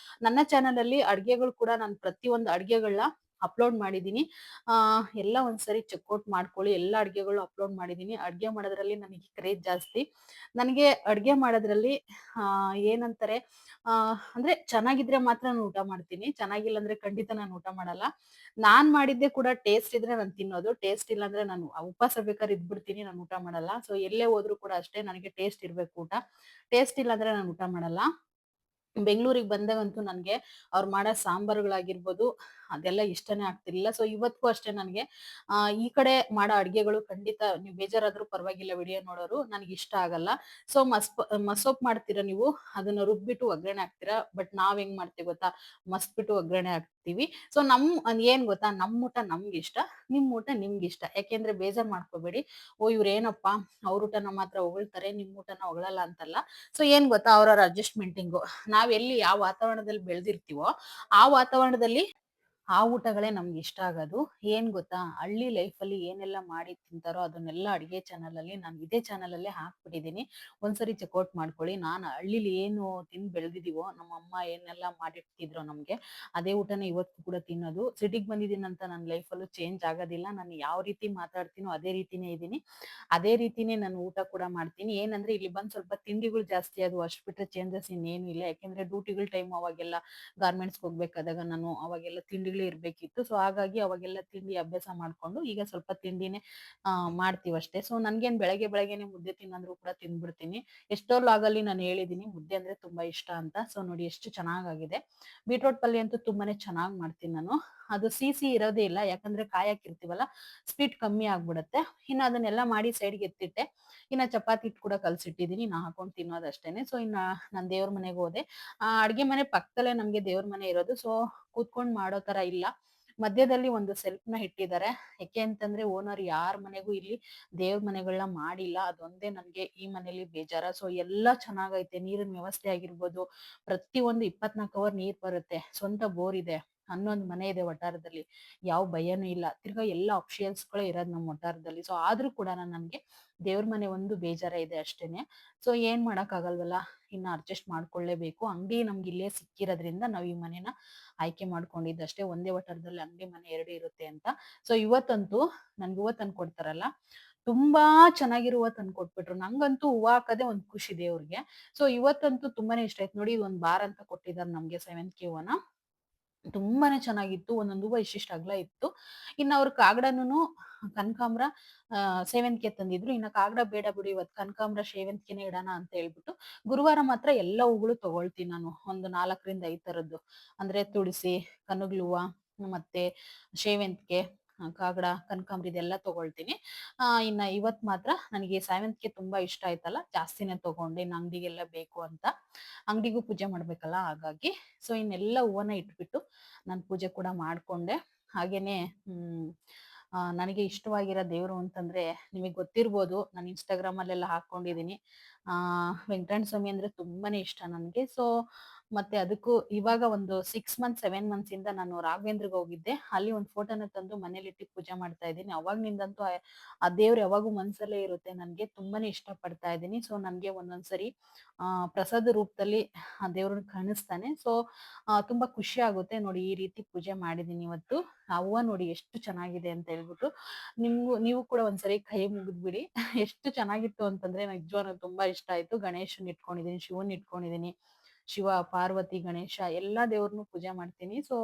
S1: ನನ್ನ ಚಾನಲ್ ಅಲ್ಲಿ ಅಡ್ಗೆಗಳು ಕೂಡ ನಾನು ಪ್ರತಿಯೊಂದು ಅಡ್ಗೆಗಳನ್ನ ಅಪ್ಲೋಡ್ ಮಾಡಿದೀನಿ. ಎಲ್ಲ ಒಂದ್ಸರಿ ಚೆಕ್ಔಟ್ ಮಾಡ್ಕೊಳ್ಳಿ. ಎಲ್ಲ ಅಡ್ಗೆಗಳು ಅಪ್ಲೋಡ್ ಮಾಡಿದೀನಿ. ಅಡ್ಗೆ ಮಾಡೋದ್ರಲ್ಲಿ ನನಗೆ ಕ್ರೇಜ್ ಜಾಸ್ತಿ. ನನಗೆ ಅಡ್ಗೆ ಮಾಡೋದ್ರಲ್ಲಿ ಏನಂತಾರೆ ಅಂದ್ರೆ ಚೆನ್ನಾಗಿದ್ರೆ ಮಾತ್ರ ನಾನು ಊಟ ಮಾಡ್ತೀನಿ. ಚೆನ್ನಾಗಿಲ್ಲ ಅಂದ್ರೆ ಖಂಡಿತ ನಾನು ಊಟ ಮಾಡಲ್ಲ. ನಾನ್ ಮಾಡಿದ್ದೆ ಕೂಡ ಟೇಸ್ಟ್ ಇದ್ರೆ ನಾನು ತಿನ್ನೋದು. ಟೇಸ್ಟ್ ಇಲ್ಲ ಅಂದ್ರೆ ನಾನು ಉಪವಾಸ ಬೇಕಾದ್ರೆ ಇದ್ಬಿಡ್ತೀನಿ. ನಾನು ಊಟ ಮಾಡಲ್ಲ. ಸೊ ಎಲ್ಲೇ ಹೋದ್ರು ಕೂಡ ಅಷ್ಟೇ ನನಗೆ ಟೇಸ್ಟ್ ಇರ್ಬೇಕು ಊಟ. ಟೇಸ್ಟ್ ಇಲ್ಲ ಅಂದ್ರೆ ನಾನು ಊಟ ಮಾಡಲ್ಲ. ಬೆಂಗಳೂರಿಗೆ ಬಂದಾಗಂತೂ ನನ್ಗೆ ಅವ್ರು ಮಾಡೋ ಸಾಂಬಾರುಗಳಾಗಿರ್ಬೋದು, ಅದೆಲ್ಲ ಇಷ್ಟನೇ ಆಗ್ತಿರ್ಲಿಲ್ಲ. ಸೊ ಇವತ್ತಿಗೂ ಅಷ್ಟೇ ನನಗೆ ಈ ಕಡೆ ಮಾಡೋ ಅಡ್ಗೆಗಳು ಖಂಡಿತ ನೀವು ಬೇಜಾರಾದ್ರೂ ಪರವಾಗಿಲ್ಲ ವಿಡಿಯೋ ನೋಡೋರು ನನಗೆ ಇಷ್ಟ ಆಗಲ್ಲ. ಸೊ ಮಸೊಪ್ ಮಾಡ್ತೀರಾ ನೀವು, ಅದನ್ನ ರುಬ್ಬಿಟ್ಟು ಒಗ್ಗರಣೆ ಹಾಕ್ತೀರಾ. ಬಟ್ ನಾವ್ ಹೆಂಗ್ ಮಾಡ್ತೀವಿ ಗೊತ್ತಾ, ಮಸ್ಬಿಟ್ಟು ಒಗ್ಗರಣೆ ಹಾಕ್ತಿವಿ. ಸೊ ಏನ್ ಗೊತ್ತಾ, ನಮ್ ಊಟ ನಮ್ಗೆ ಇಷ್ಟ, ನಿಮ್ ಊಟ ನಿಮ್ಗೆ ಇಷ್ಟ. ಯಾಕೆಂದ್ರೆ ಬೇಜಾರ್ ಮಾಡ್ಕೋಬೇಡಿ, ಓ ಇವ್ರೇನಪ್ಪ ಅವ್ರ ಊಟನ ಮಾತ್ರ ಹೊಗಳ್ತಾರೆ ನಿಮ್ ಊಟನ ಹೊಗಳಲ್ಲ ಅಂತಲ್ಲ. ಸೊ ಏನ್ ಗೊತ್ತಾ, ಅವ್ರವ್ರ ಅಡ್ಜಸ್ಟ್ಮೆಂಟಿಂಗು. ನಾವ್ ಎಲ್ಲಿ ಯಾವ ವಾತಾವರಣದಲ್ಲಿ ಬೆಳೆದಿರ್ತೀವೋ ಆ ವಾತಾವರಣದಲ್ಲಿ ಆ ಊಟಗಳೇ ನಮ್ಗೆ ಇಷ್ಟ ಆಗೋದು. ಏನ್ ಗೊತ್ತಾ, ಹಳ್ಳಿ ಲೈಫಲ್ಲಿ ಏನೆಲ್ಲ ಮಾಡಿ ತಿಂತಾರೋ ಅದನ್ನೆಲ್ಲ ಅಡಿಗೆ ಚಾನಲ್ ಅಲ್ಲಿ ನಾನು ಇದೇ ಚಾನಲ್ ಅಲ್ಲೇ ಹಾಕ್ಬಿಟ್ಟಿದೀನಿ. ಒಂದ್ಸರಿ ಚೆಕ್ಔಟ್ ಮಾಡ್ಕೊಳ್ಳಿ. ನಾನು ಹಳ್ಳಿಲಿ ಏನು ತಿಂದು ಬೆಳೆದಿದೀವೋ, ನಮ್ಮ ಅಮ್ಮ ಏನೆಲ್ಲ ಮಾಡಿರ್ತಿದ್ರು ನಮ್ಗೆ, ಅದೇ ಊಟನೇ ಇವತ್ತು ಕೂಡ ತಿನ್ನೋದು. ಸಿಟಿಗೆ ಬಂದಿದ್ದೀನಿ ಅಂತ ನನ್ನ ಲೈಫಲ್ಲೂ ಚೇಂಜ್ ಆಗೋದಿಲ್ಲ. ನಾನು ಯಾವ ರೀತಿ ಮಾತಾಡ್ತೀನೋ ಅದೇ ರೀತಿನೇ ಇದ್ದೀನಿ, ಅದೇ ರೀತಿನೇ ನಾನು ಊಟ ಕೂಡ ಮಾಡ್ತೀನಿ. ಏನಂದ್ರೆ ಇಲ್ಲಿ ಬಂದ್ ಸ್ವಲ್ಪ ತಿಂಡಿಗಳು ಜಾಸ್ತಿ ಅದು, ಅಷ್ಟು ಬಿಟ್ರೆ ಚೇಂಜಸ್ ಇನ್ನೇನು ಇಲ್ಲ. ಯಾಕೆಂದ್ರೆ ಡ್ಯೂಟಿಗಳ ಟೈಮ್ ಅವಾಗೆಲ್ಲ ಗಾರ್ಮೆಂಟ್ಸ್ಗೆ ಹೋಗ್ಬೇಕಾದಾಗ ನಾನು ಅವಾಗೆಲ್ಲ ತಿಂಡಿಗಳೇ ಇರ್ಬೇಕಿತ್ತು. ಸೊ ಹಾಗಾಗಿ ಅವಾಗೆಲ್ಲ ತಿಂಡಿ ಅಭ್ಯಾಸ ಮಾಡ್ಕೊಂಡು ಈಗ ಸ್ವಲ್ಪ ತಿಂಡಿನೇ ಮಾಡ್ತೀವಿ ಅಷ್ಟೇ. ಸೊ ನನ್ಗೇನ್ ಬೆಳಗ್ಗೆನೆ ಮುದ್ದೆ ತಿನ್ನಂದ್ರು ಕೂಡ ತಿಂದ್ಬಿಡ್ತೀನಿ. ಎಷ್ಟೋ ಲಾಗಲ್ಲಿ ನಾನು ಹೇಳಿದೀನಿ ಮುದ್ದೆ ಅಂದ್ರೆ ತುಂಬಾ ಇಷ್ಟ ಅಂತ. ಸೊ ನೋಡಿ ಎಷ್ಟು ಚೆನ್ನಾಗಾಗಿದೆ. ಬೀಟ್ರೋಟ್ ಪಲ್ಯ ಅಂತೂ ತುಂಬಾನೇ ಚೆನ್ನಾಗ್ ಮಾಡ್ತೀನಿ ನಾನು. ಅದು ಸಿಹಿ ಇರೋದೇ ಇಲ್ಲ, ಯಾಕಂದ್ರೆ ಕಾಯಿ ಹಾಕಿರ್ತೀವಲ್ಲ, ಸ್ವೀಟ್ ಕಮ್ಮಿ ಆಗ್ಬಿಡುತ್ತೆ. ಇನ್ನು ಅದನ್ನೆಲ್ಲ ಮಾಡಿ ಸೈಡ್ಗೆ ಎತ್ತಿಟ್ಟೆ. ಇನ್ನ ಚಪಾತಿ ಹಿಟ್ಟು ಕೂಡ ಕಲ್ಸಿಟ್ಟಿದೀನಿ, ನಾ ಹಾಕೊಂಡು ತಿನ್ನೋದಷ್ಟೇನೆ. ಸೊ ಇನ್ನ ನಾನ್ ದೇವ್ರ ಮನೆಗೆ ಹೋದೆ. ಅಡ್ಗೆ ಮನೆ ಪಕ್ಕದಲ್ಲೇ ನಮ್ಗೆ ದೇವ್ರ ಮನೆ ಇರೋದು. ಸೊ ಕೂತ್ಕೊಂಡ್ ಮಾಡೋ ತರ ಇಲ್ಲ, ಮಧ್ಯದಲ್ಲಿ ಒಂದು ಸೆಲ್ಫ್ ನ ಇಟ್ಟಿದ್ದಾರೆ. ಯಾಕೆ ಅಂತಂದ್ರೆ ಓನರ್ ಯಾರ ಮನೆಗೂ ಇಲ್ಲಿ ದೇವ್ರ ಮನೆಗಳನ್ನ ಮಾಡಿಲ್ಲ, ಅದೊಂದೇ ನನ್ಗೆ ಈ ಮನೇಲಿ ಬೇಜಾರ. ಸೊ ಎಲ್ಲಾ ಚೆನ್ನಾಗೈತೆ, ನೀರಿನ ವ್ಯವಸ್ಥೆ ಆಗಿರ್ಬೋದು, ಪ್ರತಿಯೊಂದು 24 ಅವರ್ ನೀರ್ ಬರುತ್ತೆ, ಸ್ವಂತ ಬೋರ್ ಇದೆ, 11 ಮನೆ ಇದೆ ವಟಾರದಲ್ಲಿ, ಯಾವ ಭಯನೂ ಇಲ್ಲ. ತಿರ್ಗಾ ಎಲ್ಲಾ ಆಪ್ಷನ್ಸ್ ಗಳು ಇರೋದು ನಮ್ಮ ವಟಾರದಲ್ಲಿ. ಸೊ ಆದ್ರೂ ಕೂಡ ನನ್ಗೆ ದೇವ್ರ ಮನೆ ಒಂದು ಬೇಜಾರ ಇದೆ ಅಷ್ಟೇನೆ. ಸೊ ಏನ್ ಮಾಡಕ್ ಆಗಲ್ವಲ್ಲ, ಇನ್ನ ಅಡ್ಜಸ್ಟ್ ಮಾಡ್ಕೊಳ್ಳೇಬೇಕು. ಅಂಗಡಿ ನಮ್ಗೆ ಇಲ್ಲೇ ಸಿಕ್ಕಿರೋದ್ರಿಂದ ನಾವ್ ಈ ಮನೆನ ಆಯ್ಕೆ ಮಾಡ್ಕೊಂಡಿದ್ದಷ್ಟೇ. ಒಂದೇ ವಟಾರದಲ್ಲಿ ಅಂಗಡಿ ಮನೆ 2 ಇರುತ್ತೆ ಅಂತ. ಸೊ ಇವತ್ತಂತೂ ನನ್ಗೆ ಹೂವ ತಂದು ಕೊಡ್ತಾರಲ್ಲ, ತುಂಬಾ ಚೆನ್ನಾಗಿರೋ ಹೂವ ತಂದು ಕೊಟ್ಬಿಟ್ರು. ನಂಗಂತೂ ಹೂವ ಹಾಕದೆ ಒಂದ್ ಖುಷಿ ದೇವ್ರಿಗೆ. ಸೊ ಇವತ್ತಂತೂ ತುಂಬಾನೇ ಇಷ್ಟ ಆಯ್ತು ನೋಡಿ. ಒಂದ್ ಬಾರ್ ಅಂತ ಕೊಟ್ಟಿದ್ದಾರೆ ನಮ್ಗೆ ಸೇವಂತಿಗೆ ಹೂವನ, ತುಂಬಾನೇ ಚೆನ್ನಾಗಿತ್ತು. ಒಂದೊಂದು ಹೂವ ಇಷ್ಟಿಷ್ಟ ಅಗಲ ಇತ್ತು. ಇನ್ನ ಅವ್ರ ಕಾಗಡನು ಕನಕಾಂಬ್ರ ಸೇವಂತಿಗೆ ತಂದಿದ್ರು. ಇನ್ನ ಕಾಗಡ ಬೇಡ ಬಿಡು, ಇವತ್ತು ಕನಕಾಂಬ್ರ ಸೇವಂತಿಗೆನೆ ಇಡೋಣ ಅಂತ ಹೇಳ್ಬಿಟ್ಟು ಗುರುವಾರ ಮಾತ್ರ ಎಲ್ಲ ಹೂಗಳು ತಗೊಳ್ತೀನಿ ನಾನು, ಒಂದು 4ರಿಂದ 5 ತರದ್ದು. ಅಂದ್ರೆ ತುಳಸಿ, ಕನಗ್ಲು ಹೂವ, ಮತ್ತೆ ಸೇವಂತಿಗೆ, ಕಾಗಡ, ಕನಕಾಂಬ್ರ ಇದೆಲ್ಲ ತಗೊಳ್ತೀನಿ. ಇನ್ನ ಇವತ್ ಮಾತ್ರ ನನಗೆ ಸೇವಂತಿಗೆ ತುಂಬಾ ಇಷ್ಟ ಆಯ್ತಲ್ಲ, ಜಾಸ್ತಿನೇ ತಗೊಂಡೆ. ಇನ್ನು ಅಂಗಡಿಗೆಲ್ಲ ಬೇಕು ಅಂತ, ಅಂಗಡಿಗೂ ಪೂಜೆ ಮಾಡ್ಬೇಕಲ್ಲ ಹಾಗಾಗಿ. ಸೊ ಇನ್ನೆಲ್ಲ ಹೂವನ ಇಟ್ಬಿಟ್ಟು ನಾನು ಪೂಜೆ ಕೂಡ ಮಾಡ್ಕೊಂಡೆ. ಹಾಗೇನೆ ನನಗೆ ಇಷ್ಟವಾಗಿರೋ ದೇವರು ಅಂತಂದ್ರೆ ನಿಮಗೆ ಗೊತ್ತಿರ್ಬೋದು, ನಾನು ಇನ್ಸ್ಟಾಗ್ರಾಮ್ ಅಲ್ಲೆಲ್ಲ ಹಾಕೊಂಡಿದೀನಿ. ವೆಂಕಟರಮಣ ಸ್ವಾಮಿ ಅಂದ್ರೆ ತುಂಬಾನೇ ಇಷ್ಟ ನನಗೆ. ಸೊ ಮತ್ತೆ ಅದಕ್ಕೂ ಇವಾಗ ಒಂದು 6 ಮಂತ್ಸ್ 7 ಮಂತ್ಸ್ ಇಂದ ನಾನು ರಾಘವೇಂದ್ರಗೆ ಹೋಗಿದ್ದೆ. ಅಲ್ಲಿ ಒಂದು ಫೋಟೋನ ತಂದು ಮನೇಲಿ ಇಟ್ಟು ಪೂಜೆ ಮಾಡ್ತಾ ಇದ್ದೀನಿ. ಅವಾಗ್ನಿಂದಂತೂ ಆ ದೇವ್ರು ಯಾವಾಗೂ ಮನ್ಸಲ್ಲೇ ಇರುತ್ತೆ, ನನ್ಗೆ ತುಂಬಾನೇ ಇಷ್ಟ ಪಡ್ತಾ ಇದ್ದೀನಿ. ಸೊ ನನ್ಗೆ ಒಂದೊಂದ್ಸರಿ ಪ್ರಸಾದ ರೂಪದಲ್ಲಿ ಆ ದೇವ್ರನ್ನ ಕಾಣಿಸ್ತಾನೆ. ಸೊ ತುಂಬಾ ಖುಷಿ ಆಗುತ್ತೆ ನೋಡಿ, ಈ ರೀತಿ ಪೂಜೆ ಮಾಡಿದೀನಿ ಇವತ್ತು. ಆ ಹೂವ ನೋಡಿ ಎಷ್ಟು ಚೆನ್ನಾಗಿದೆ ಅಂತ ಹೇಳ್ಬಿಟ್ಟು ನೀವು ಕೂಡ ಒಂದ್ಸರಿ ಕೈ ಮುಗಿದ್ಬಿಡಿ. ಎಷ್ಟು ಚೆನ್ನಾಗಿತ್ತು ಅಂತಂದ್ರೆ ನಿಜವಾಗ್ಲೂ ತುಂಬಾ ಇಷ್ಟ ಆಯ್ತು. ಗಣೇಶನ್ ಇಟ್ಕೊಂಡಿದೀನಿ, ಶಿವನ್ ಇಟ್ಕೊಂಡಿದೀನಿ, ಶಿವ, ಪಾರ್ವತಿ, ಗಣೇಶ ಎಲ್ಲಾ ದೇವ್ರನ್ನು ಪೂಜೆ ಮಾಡ್ತೀನಿ. ಸೊ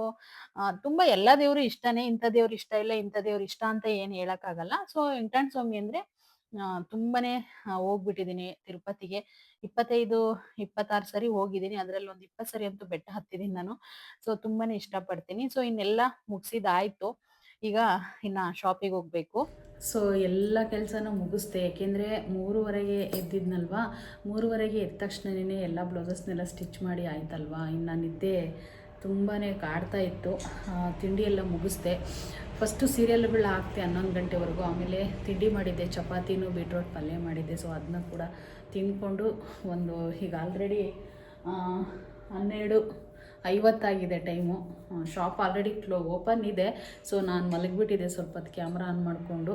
S1: ತುಂಬಾ ಎಲ್ಲಾ ದೇವ್ರು ಇಷ್ಟನೇ, ಇಂಥ ದೇವ್ರು ಇಷ್ಟ ಇಲ್ಲ, ಇಂಥ ದೇವ್ರು ಇಷ್ಟ ಅಂತ ಏನ್ ಹೇಳಕ್ ಆಗಲ್ಲ. ಸೊ ವೆಂಕಟರಮಣ ಸ್ವಾಮಿ ಅಂದ್ರೆ ತುಂಬಾನೇ ಹೋಗ್ಬಿಟ್ಟಿದೀನಿ ತಿರುಪತಿಗೆ. 25-26 ಸರಿ ಹೋಗಿದ್ದೀನಿ, ಅದ್ರಲ್ಲಿ ಒಂದ್ 20 ಸರಿ ಅಂತೂ ಬೆಟ್ಟ ಹತ್ತಿದೀನಿ ನಾನು. ಸೊ ತುಂಬಾನೇ ಇಷ್ಟ ಪಡ್ತೀನಿ. ಸೊ ಇನ್ನೆಲ್ಲ ಮುಗಿಸಿದಾಯ್ತು, ಈಗ ಇನ್ನ ಶಾಪಿಗೆ ಹೋಗ್ಬೇಕು. ಸೊ ಎಲ್ಲ ಕೆಲಸನೂ ಮುಗಿಸ್ದೆ, ಯಾಕೆಂದರೆ 3:30ಗೆ ಎದ್ದಿದ್ನಲ್ವಾ. 3:30ಗೆ ಎದ್ದ ತಕ್ಷಣನೇ ಎಲ್ಲ ಬ್ಲೌಸಸ್ನೆಲ್ಲ ಸ್ಟಿಚ್ ಮಾಡಿ ಆಯ್ತಲ್ವಾ. ಇನ್ನು ನಿದ್ದೆ ತುಂಬಾ ಕಾಡ್ತಾ ಇತ್ತು. ತಿಂಡಿ ಎಲ್ಲ ಮುಗಿಸ್ದೆ. ಫಸ್ಟು ಸೀರಿಯಲ್ಗಳು ಹಾಕ್ತೆ 11 ಗಂಟೆವರೆಗೂ. ಆಮೇಲೆ ತಿಂಡಿ ಮಾಡಿದ್ದೆ, ಚಪಾತಿನೂ ಬೀಟ್ರೋಟ್ ಪಲ್ಯ ಮಾಡಿದ್ದೆ. ಸೊ ಅದನ್ನ ಕೂಡ ತಿಂದ್ಕೊಂಡು ಈಗ already 12:50 time. Shop already open ಇದೆ. ಸೊ ನಾನು ಮಲಗಿಬಿಟ್ಟಿದ್ದೆ ಸ್ವಲ್ಪ ಹೊತ್ತು ಕ್ಯಾಮ್ರಾ ಆನ್ ಮಾಡಿಕೊಂಡು.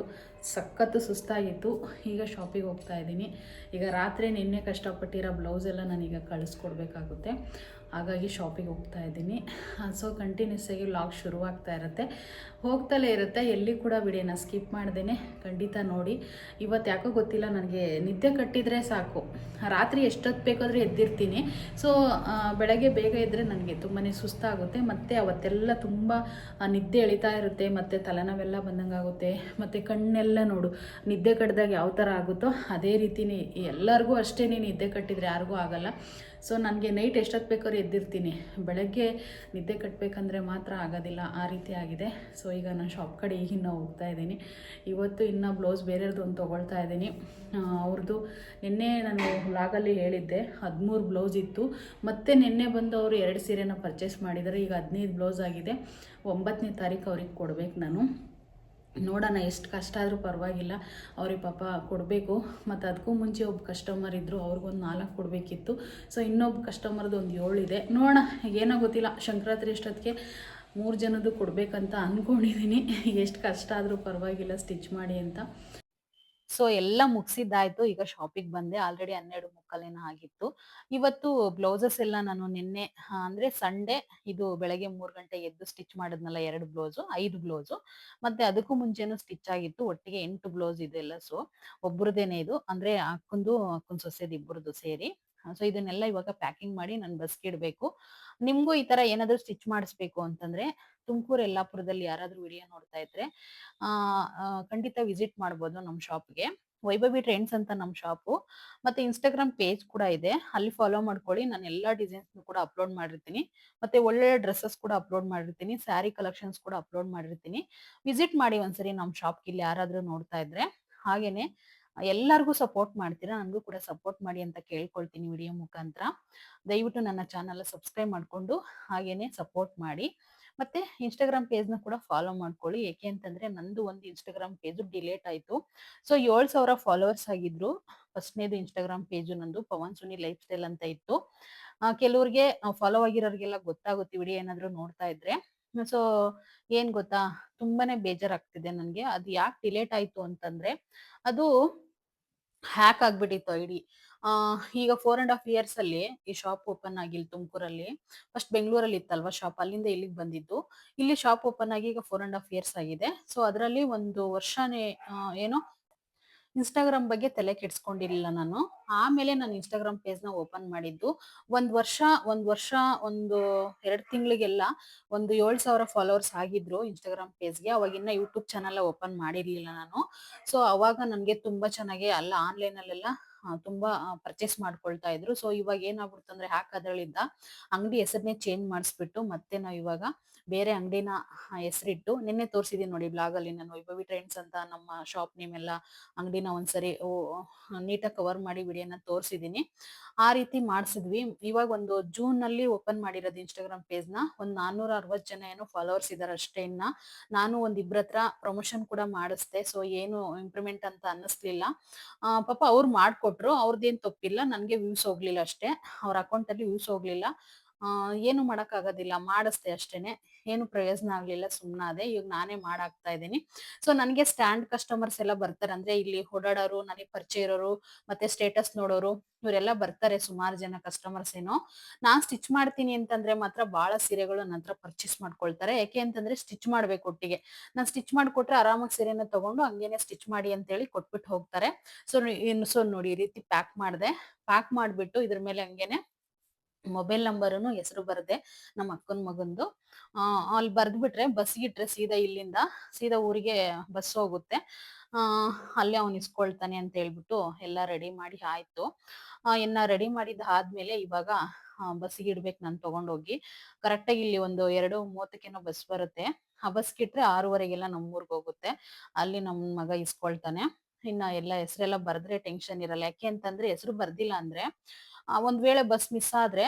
S1: ಸಖತ್ತು ಸುಸ್ತಾಗಿತ್ತು. ಈಗ ಶಾಪಿಗೆ ಹೋಗ್ತಾ ಇದ್ದೀನಿ. ಈಗ ರಾತ್ರಿ ನಿನ್ನೆ ಕಷ್ಟಪಟ್ಟಿರೋ ಬ್ಲೌಸ್ ಎಲ್ಲ ನಾನೀಗ ಕಳಿಸ್ಕೊಡ್ಬೇಕಾಗುತ್ತೆ, ಹಾಗಾಗಿ ಶಾಪಿಗೆ ಹೋಗ್ತಾ ಇದ್ದೀನಿ. ಸೊ ಕಂಟಿನ್ಯೂಸ್ ಆಗಿ ವ್ಲಾಗ್ ಶುರುವಾಗ್ತಾ ಇರುತ್ತೆ, ಹೋಗ್ತಲೇ ಇರುತ್ತೆ. ಎಲ್ಲಿ ಕೂಡ ವಿಡಿಯೋನ ಸ್ಕಿಪ್ ಮಾಡ್ದೇನೆ ಖಂಡಿತ ನೋಡಿ. ಇವತ್ತು ಯಾಕೋ ಗೊತ್ತಿಲ್ಲ, ನನಗೆ ನಿದ್ದೆ ಕಟ್ಟಿದರೆ ಸಾಕು, ರಾತ್ರಿ ಎಷ್ಟೊತ್ತು ಬೇಕಾದರೂ ಎದ್ದಿರ್ತೀನಿ. ಸೊ ಬೆಳಗ್ಗೆ ಬೇಗ ಇದ್ದರೆ ನನಗೆ ತುಂಬಾ ಸುಸ್ತಾಗುತ್ತೆ, ಮತ್ತು ಅವತ್ತೆಲ್ಲ ತುಂಬ ನಿದ್ದೆ ಎಳಿತಾ ಇರುತ್ತೆ, ಮತ್ತು ತಲೆನೋವೆಲ್ಲ ಬಂದಂಗೆ ಆಗುತ್ತೆ, ಮತ್ತು ಕಣ್ಣೆಲ್ಲ ನೋಡು ನಿದ್ದೆ ಕಟ್ಟಿದಾಗ ಯಾವ ಥರ ಆಗುತ್ತೋ ಅದೇ ರೀತಿನೇ ಎಲ್ಲರಿಗೂ ಅಷ್ಟೇ. ನಿದ್ದೆ ಕಟ್ಟಿದರೆ ಯಾರಿಗೂ ಆಗಲ್ಲ. ಸೊ ನನಗೆ ನೈಟ್ ಎಷ್ಟೊತ್ತು ಬೇಕಾದ್ರೂ ಎದ್ದಿರ್ತೀನಿ. ಬೆಳಗ್ಗೆ ನಿದ್ದೆ ಕಟ್ಟಬೇಕಂದ್ರೆ ಮಾತ್ರ ಆಗೋದಿಲ್ಲ, ಆ ರೀತಿ ಆಗಿದೆ. ಸೊ ಈಗ ನಾನು ಶಾಪ್ ಕಡೆ ಈಗಿನ್ನ ಹೋಗ್ತಾ ಇದ್ದೀನಿ. ಇವತ್ತು ಇನ್ನು ಬ್ಲೌಸ್ ಬೇರೆಯವ್ರದ್ದು ಒಂದು ತೊಗೊಳ್ತಾ ಇದ್ದೀನಿ. ಅವ್ರದ್ದು ನಿನ್ನೆ ನಾನು ವ್ಲಾಗಲ್ಲಿ ಹೇಳಿದ್ದೆ 13 ಬ್ಲೌಸ್ ಇತ್ತು. ಮತ್ತು ನಿನ್ನೆ ಬಂದು ಅವರು 2 ಸೀರೆನ ಪರ್ಚೇಸ್ ಮಾಡಿದ್ದಾರೆ. ಈಗ 15 ಬ್ಲೌಸ್ ಆಗಿದೆ. 9ನೇ ತಾರೀಕು ಅವ್ರಿಗೆ ಕೊಡಬೇಕು ನಾನು. ನೋಡೋಣ, ಎಷ್ಟು ಕಷ್ಟ ಆದರೂ ಪರವಾಗಿಲ್ಲ, ಅವ್ರಿಗೆ ಪಾಪ ಕೊಡಬೇಕು. ಮತ್ತು ಅದಕ್ಕೂ ಮುಂಚೆ ಒಬ್ಬ ಕಸ್ಟಮರ್ ಇದ್ದರು, ಅವ್ರಿಗೊಂದು 4 ಕೊಡಬೇಕಿತ್ತು. ಸೊ ಇನ್ನೊಬ್ಬ ಕಸ್ಟಮರ್ದು ಒಂದು 7 ಇದೆ. ನೋಡೋಣ, ಏನೋ ಗೊತ್ತಿಲ್ಲ. ಸಂಕ್ರಾಂತಿ ಅಷ್ಟೊತ್ತಿಗೆ 3 ಜನದ್ದು ಕೊಡಬೇಕಂತ ಅಂದ್ಕೊಂಡಿದ್ದೀನಿ. ಎಷ್ಟು ಕಷ್ಟ ಆದರೂ ಪರವಾಗಿಲ್ಲ ಸ್ಟಿಚ್ ಮಾಡಿ ಅಂತ. ಸೊ ಎಲ್ಲ ಮುಗಿಸಿದ್ದಾಯ್ತು. ಈಗ ಶಾಪಿಗೆ ಬಂದೆ. ಆಲ್ರೆಡಿ 12:45 ಆಗಿತ್ತು. ಇವತ್ತು ಬ್ಲೌಸಸ್ ಎಲ್ಲ ನಾನು ನಿನ್ನೆ ಅಂದ್ರೆ ಸಂಡೇ ಇದು ಬೆಳಗ್ಗೆ 3 ಗಂಟೆಗೆ ಎದ್ದು ಸ್ಟಿಚ್ ಮಾಡಿದ್ನಲ್ಲ, 2 ಬ್ಲೌಸು, 5 ಬ್ಲೌಸು. ಮತ್ತೆ ಅದಕ್ಕೂ ಮುಂಚೆನೂ ಸ್ಟಿಚ್ ಆಗಿತ್ತು. ಒಟ್ಟಿಗೆ 8 ಬ್ಲೌಸ್ ಇದೆಲ್ಲ. ಸೊ ಒಬ್ರದೇನೆ ಇದು, ಅಂದ್ರೆ ಅಕ್ಕನ ಸೊಸೆದು ಇಬ್ಬರದು ಸೇರಿ. ಸೊ ಇದನ್ನೆಲ್ಲ ಇವಾಗ ಪ್ಯಾಕಿಂಗ್ ಮಾಡಿ ನಾನು ಬಸ್ಗೆ ಇಡಬೇಕು. ನಿಮ್ಗೂ ಈ ತರ ಏನಾದ್ರು ಸ್ಟಿಚ್ ಮಾಡಿಸ್ಬೇಕು ಅಂತಂದ್ರೆ ತುಮಕೂರು ಯಲ್ಲಾಪುರದಲ್ಲಿ ಯಾರಾದ್ರೂ ವಿಡಿಯೋ ನೋಡ್ತಾ ಇದ್ರೆ ಖಂಡಿತ ವಿಸಿಟ್ ಮಾಡ್ಬೋದು ನಮ್ಮ ಶಾಪ್ಗೆ. ವೈಭವಿ ಟ್ರೆಂಡ್ಸ್ ಅಂತ ನಮ್ಮ ಶಾಪು. ಮತ್ತೆ ಇನ್ಸ್ಟಾಗ್ರಾಮ್ ಪೇಜ್ ಕೂಡ ಇದೆ, ಅಲ್ಲಿ ಫಾಲೋ ಮಾಡ್ಕೊಳ್ಳಿ. ನಾನು ಎಲ್ಲಾ ಡಿಸೈನ್ಸ್ ಕೂಡ ಅಪ್ಲೋಡ್ ಮಾಡಿರ್ತೀನಿ. ಮತ್ತೆ ಒಳ್ಳೆ ಡ್ರೆಸ್ಸಸ್ ಕೂಡ ಅಪ್ಲೋಡ್ ಮಾಡಿರ್ತೀನಿ, ಸ್ಯಾರಿ ಕಲೆಕ್ಷನ್ಸ್ ಕೂಡ ಅಪ್ಲೋಡ್ ಮಾಡಿರ್ತೀನಿ. ವಿಸಿಟ್ ಮಾಡಿ ಒಂದ್ಸರಿ ನಮ್ಮ ಶಾಪ್ಗೆ, ಇಲ್ಲಿ ಯಾರಾದ್ರೂ ನೋಡ್ತಾ ಇದ್ರೆ. ಹಾಗೇನೆ ಎಲ್ಲರಿಗೂ ಸಪೋರ್ಟ್ ಮಾಡ್ತೀರಾ, ನನಗೂ ಕೂಡ ಸಪೋರ್ಟ್ ಮಾಡಿ ಅಂತ ಕೇಳ್ಕೊಳ್ತೀನಿ ವಿಡಿಯೋ ಮುಖಾಂತರ. ದಯವಿಟ್ಟು ನನ್ನ ಚಾನಲ್ ಸಬ್ಸ್ಕ್ರೈಬ್ ಮಾಡ್ಕೊಂಡು ಹಾಗೇನೆ ಸಪೋರ್ಟ್ ಮಾಡಿ. ಮತ್ತೆ ಇನ್ಸ್ಟಾಗ್ರಾಮ್ ಪೇಜ್ನ ಕೂಡ ಫಾಲೋ ಮಾಡ್ಕೊಳ್ಳಿ. ಏಕೆ ಅಂತಂದ್ರೆ ನಂದು ಒಂದು ಇನ್ಸ್ಟಾಗ್ರಾಮ್ ಪೇಜ್ ಡಿಲೇಟ್ ಆಯ್ತು. ಸೊ 7,000 ಫಾಲೋವರ್ಸ್ ಆಗಿದ್ರು. ಫಸ್ಟ್ನೇದು ಇನ್ಸ್ಟಾಗ್ರಾಮ್ ಪೇಜು ನಂದು ಪವನ್ ಸುನಿ ಲೈಫ್ ಸ್ಟೈಲ್ ಅಂತ ಇತ್ತು. ಕೆಲವ್ರಿಗೆ ಫಾಲೋ ಆಗಿರೋರಿಗೆಲ್ಲ ಗೊತ್ತಾಗುತ್ತೆ ವಿಡಿಯೋ ಏನಾದ್ರು ನೋಡ್ತಾ ಇದ್ರೆ. ಸೊ ಏನ್ ಗೊತ್ತಾ, ತುಂಬಾನೇ ಬೇಜಾರಾಗ್ತಿದೆ ನನ್ಗೆ. ಅದು ಯಾಕೆ ಡಿಲೇಟ್ ಆಯ್ತು ಅಂತಂದ್ರೆ, ಅದು ಹ್ಯಾಕ್ ಆಗ್ಬಿಟ್ಟಿತ್ತು ಐಡಿ. ಈಗ 4.5 ಇಯರ್ಸ್ ಅಲ್ಲಿ ಈ ಶಾಪ್ ಓಪನ್ ಆಗಿಲ್ಲ ತುಮಕೂರಲ್ಲಿ. ಫಸ್ಟ್ ಬೆಂಗಳೂರಲ್ಲಿ ಇತ್ತಲ್ವಾ ಶಾಪ್, ಅಲ್ಲಿಂದ ಇಲ್ಲಿಗೆ ಬಂದಿದ್ದು. ಇಲ್ಲಿ ಶಾಪ್ ಓಪನ್ ಆಗಿ ಈಗ 4.5 ಇಯರ್ಸ್ ಆಗಿದೆ. ಸೊ ಅದರಲ್ಲಿ ಒಂದು ವರ್ಷನೇ ಏನೋ ಇನ್ಸ್ಟಾಗ್ರಾಮ್ ಬಗ್ಗೆ ತಲೆ ಕೆಡ್ಸ್ಕೊಂಡಿರ್ಲಿಲ್ಲ ನಾನು. ಆಮೇಲೆ ನಾನು ಇನ್ಸ್ಟಾಗ್ರಾಮ್ ಪೇಜ್ ನ ಓಪನ್ ಮಾಡಿದ್ದು. ಒಂದ್ ವರ್ಷ ಒಂದು 2 ತಿಂಗಳಿಗೆಲ್ಲ ಒಂದು 7,000 ಫಾಲೋವರ್ಸ್ ಆಗಿದ್ರು ಇನ್ಸ್ಟಾಗ್ರಾಮ್ ಪೇಜ್ಗೆ. ಅವಾಗಿನ್ನ ಯೂಟ್ಯೂಬ್ ಚಾನಲ್ ಓಪನ್ ಮಾಡಿರ್ಲಿಲ್ಲ ನಾನು. ಸೊ ಅವಾಗ ನನ್ಗೆ ತುಂಬಾ ಚೆನ್ನಾಗಿ ಅಲ್ಲ ಆನ್ಲೈನ್ ಅಲ್ಲೆಲ್ಲ ತುಂಬಾ ಪರ್ಚೇಸ್ ಮಾಡ್ಕೊಳ್ತಾ ಇದ್ರು. ಸೊ ಇವಾಗ ಏನಾಗ್ಬಿಡ್ತು ಅಂದ್ರೆ ಹ್ಯಾಕ್ ಅದರಲ್ಲಿದ್ದ ಅಂಗಡಿ ಹೆಸರನ್ನೇ ಚೇಂಜ್ ಮಾಡಿಸ್ಬಿಟ್ಟು ಮತ್ತೆ ನಾವು ಇವಾಗ ಬೇರೆ ಅಂಗಡಿನ ಹೆಸರಿಟ್ಟು, ನಿನ್ನೆ ತೋರಿಸಿದೀನಿ ನೋಡಿ ಬ್ಲಾಗ್ ಅಲ್ಲಿ ನಾನು, ವೈಭವಿ ಟ್ರೆಂಡ್ಸ್ ಅಂತ ನಮ್ಮ ಶಾಪ್ ನೇಮ್ ಎಲ್ಲ ಅಂಗಡಿನ ಒಂದ್ಸರಿ ನೀಟಾಗಿ ಕವರ್ ಮಾಡಿ ವಿಡಿಯೋನ ತೋರಿಸಿದೀನಿ. ಆ ರೀತಿ ಮಾಡಿಸಿದ್ವಿ. ಇವಾಗ ಒಂದು ಜೂನ್ ನಲ್ಲಿ ಓಪನ್ ಮಾಡಿರೋದು ಇನ್ಸ್ಟಾಗ್ರಾಮ್ ಪೇಜ್ ನ. ಒಂದ್ 460 ಜನ ಏನೋ ಫಾಲೋವರ್ಸ್ ಇದಾರೆ ಅಷ್ಟೇ. ಇನ್ನ ನಾನು ಒಂದ್ ಇಬ್ರ ಹತ್ರ ಪ್ರಮೋಷನ್ ಕೂಡ ಮಾಡಿಸ್ದೆ. ಸೊ ಏನು ಇಂಪ್ರೂವ್ಮೆಂಟ್ ಅಂತ ಅನ್ನಿಸ್ಲಿಲ್ಲ. ಪಾಪ ಅವ್ರು ಮಾಡ್ಕೊಟ್ರು, ಅವ್ರದ್ದೇನ್ ತಪ್ಪಿಲ್ಲ. ನನ್ಗೆ ವ್ಯೂಸ್ ಹೋಗ್ಲಿಲ್ಲ ಅಷ್ಟೇ, ಅವ್ರ ಅಕೌಂಟ್ ಅಲ್ಲಿ ವ್ಯೂಸ್ ಹೋಗ್ಲಿಲ್ಲ. ಏನು ಮಾಡಕ್ ಆಗೋದಿಲ್ಲ, ಮಾಡಿಸ್ದೆ ಅಷ್ಟೇನೆ. ಏನು ಪ್ರಯೋಜನ ಆಗ್ಲಿಲ್ಲ, ಸುಮ್ನಾದೆ. ಈಗ ನಾನೇ ಮಾಡಾಕ್ತಾ ಇದ್ದೀನಿ. ಸೊ ನನ್ಗೆ ಸ್ಟ್ಯಾಂಡ್ ಕಸ್ಟಮರ್ಸ್ ಎಲ್ಲ ಬರ್ತಾರೆ, ಅಂದ್ರೆ ಇಲ್ಲಿ ಓಡಾಡೋರು, ನನಗೆ ಪರಿಚಯ ಇರೋರು, ಮತ್ತೆ ಸ್ಟೇಟಸ್ ನೋಡೋರು, ಇವರೆಲ್ಲ ಬರ್ತಾರೆ ಸುಮಾರು ಜನ ಕಸ್ಟಮರ್ಸ್. ಏನೋ ನಾನ್ ಸ್ಟಿಚ್ ಮಾಡ್ತೀನಿ ಅಂತಂದ್ರೆ ಮಾತ್ರ ಬಹಳ ಸೀರೆಗಳು ನನ್ನ ಹತ್ರ ಪರ್ಚೇಸ್ ಮಾಡ್ಕೊಳ್ತಾರೆ. ಯಾಕೆ ಅಂತಂದ್ರೆ ಸ್ಟಿಚ್ ಮಾಡ್ಬೇಕು ಒಟ್ಟಿಗೆ. ನಾನ್ ಸ್ಟಿಚ್ ಮಾಡ್ಕೊಟ್ರೆ ಆರಾಮಾಗಿ ಸೀರೆನ ತಗೊಂಡು ಹಂಗೇನೆ ಸ್ಟಿಚ್ ಮಾಡಿ ಅಂತ ಹೇಳಿ ಕೊಟ್ಬಿಟ್ಟು ಹೋಗ್ತಾರೆ. ಸೊ ನೋಡಿ ಈ ರೀತಿ ಪ್ಯಾಕ್ ಮಾಡಿದೆ. ಪ್ಯಾಕ್ ಮಾಡ್ಬಿಟ್ಟು ಇದ್ರ ಮೇಲೆ ಹಂಗೇನೆ ಮೊಬೈಲ್ ನಂಬರನು ಹೆಸರು ಬರ್ದೆ ನಮ್ಮ ಅಕ್ಕನ ಮಗಂದು. ಅಲ್ಲಿ ಬರ್ದ್ಬಿಟ್ರೆ ಬಸ್ಗೆ ಇಟ್ರೆ ಸೀದಾ ಇಲ್ಲಿಂದ ಸೀದಾ ಊರಿಗೆ ಬಸ್ ಹೋಗುತ್ತೆ. ಅಲ್ಲೇ ಅವ್ನು ಇಸ್ಕೊಳ್ತಾನೆ ಅಂತ ಹೇಳ್ಬಿಟ್ಟು ಎಲ್ಲ ರೆಡಿ ಮಾಡಿ ಆಯ್ತು. ಇನ್ನ ರೆಡಿ ಮಾಡಿದ ಆದ್ಮೇಲೆ ಇವಾಗ ಬಸ್ಸಿಗೆ ಇಡ್ಬೇಕು ನಾನು ತಗೊಂಡೋಗಿ. ಕರೆಕ್ಟಾಗಿ ಇಲ್ಲಿ ಒಂದು 2:30 ಬಸ್ ಬರುತ್ತೆ. ಆ ಬಸ್ಗೆ ಇಟ್ರೆ 6:15 ನಮ್ಮೂರ್ಗೆ ಹೋಗುತ್ತೆ. ಅಲ್ಲಿ ನಮ್ಮ ಮಗ ಇಸ್ಕೊಳ್ತಾನೆ. ಇನ್ನ ಎಲ್ಲ ಹೆಸರೆಲ್ಲ ಬರ್ದ್ರೆ ಟೆನ್ಷನ್ ಇರಲ್ಲ. ಯಾಕೆ ಅಂತಂದ್ರೆ ಹೆಸರು ಬರ್ದಿಲ್ಲ ಅಂದ್ರೆ ಒಂದ್ ವೇಳೆ ಬಸ್ ಮಿಸ್ ಆದ್ರೆ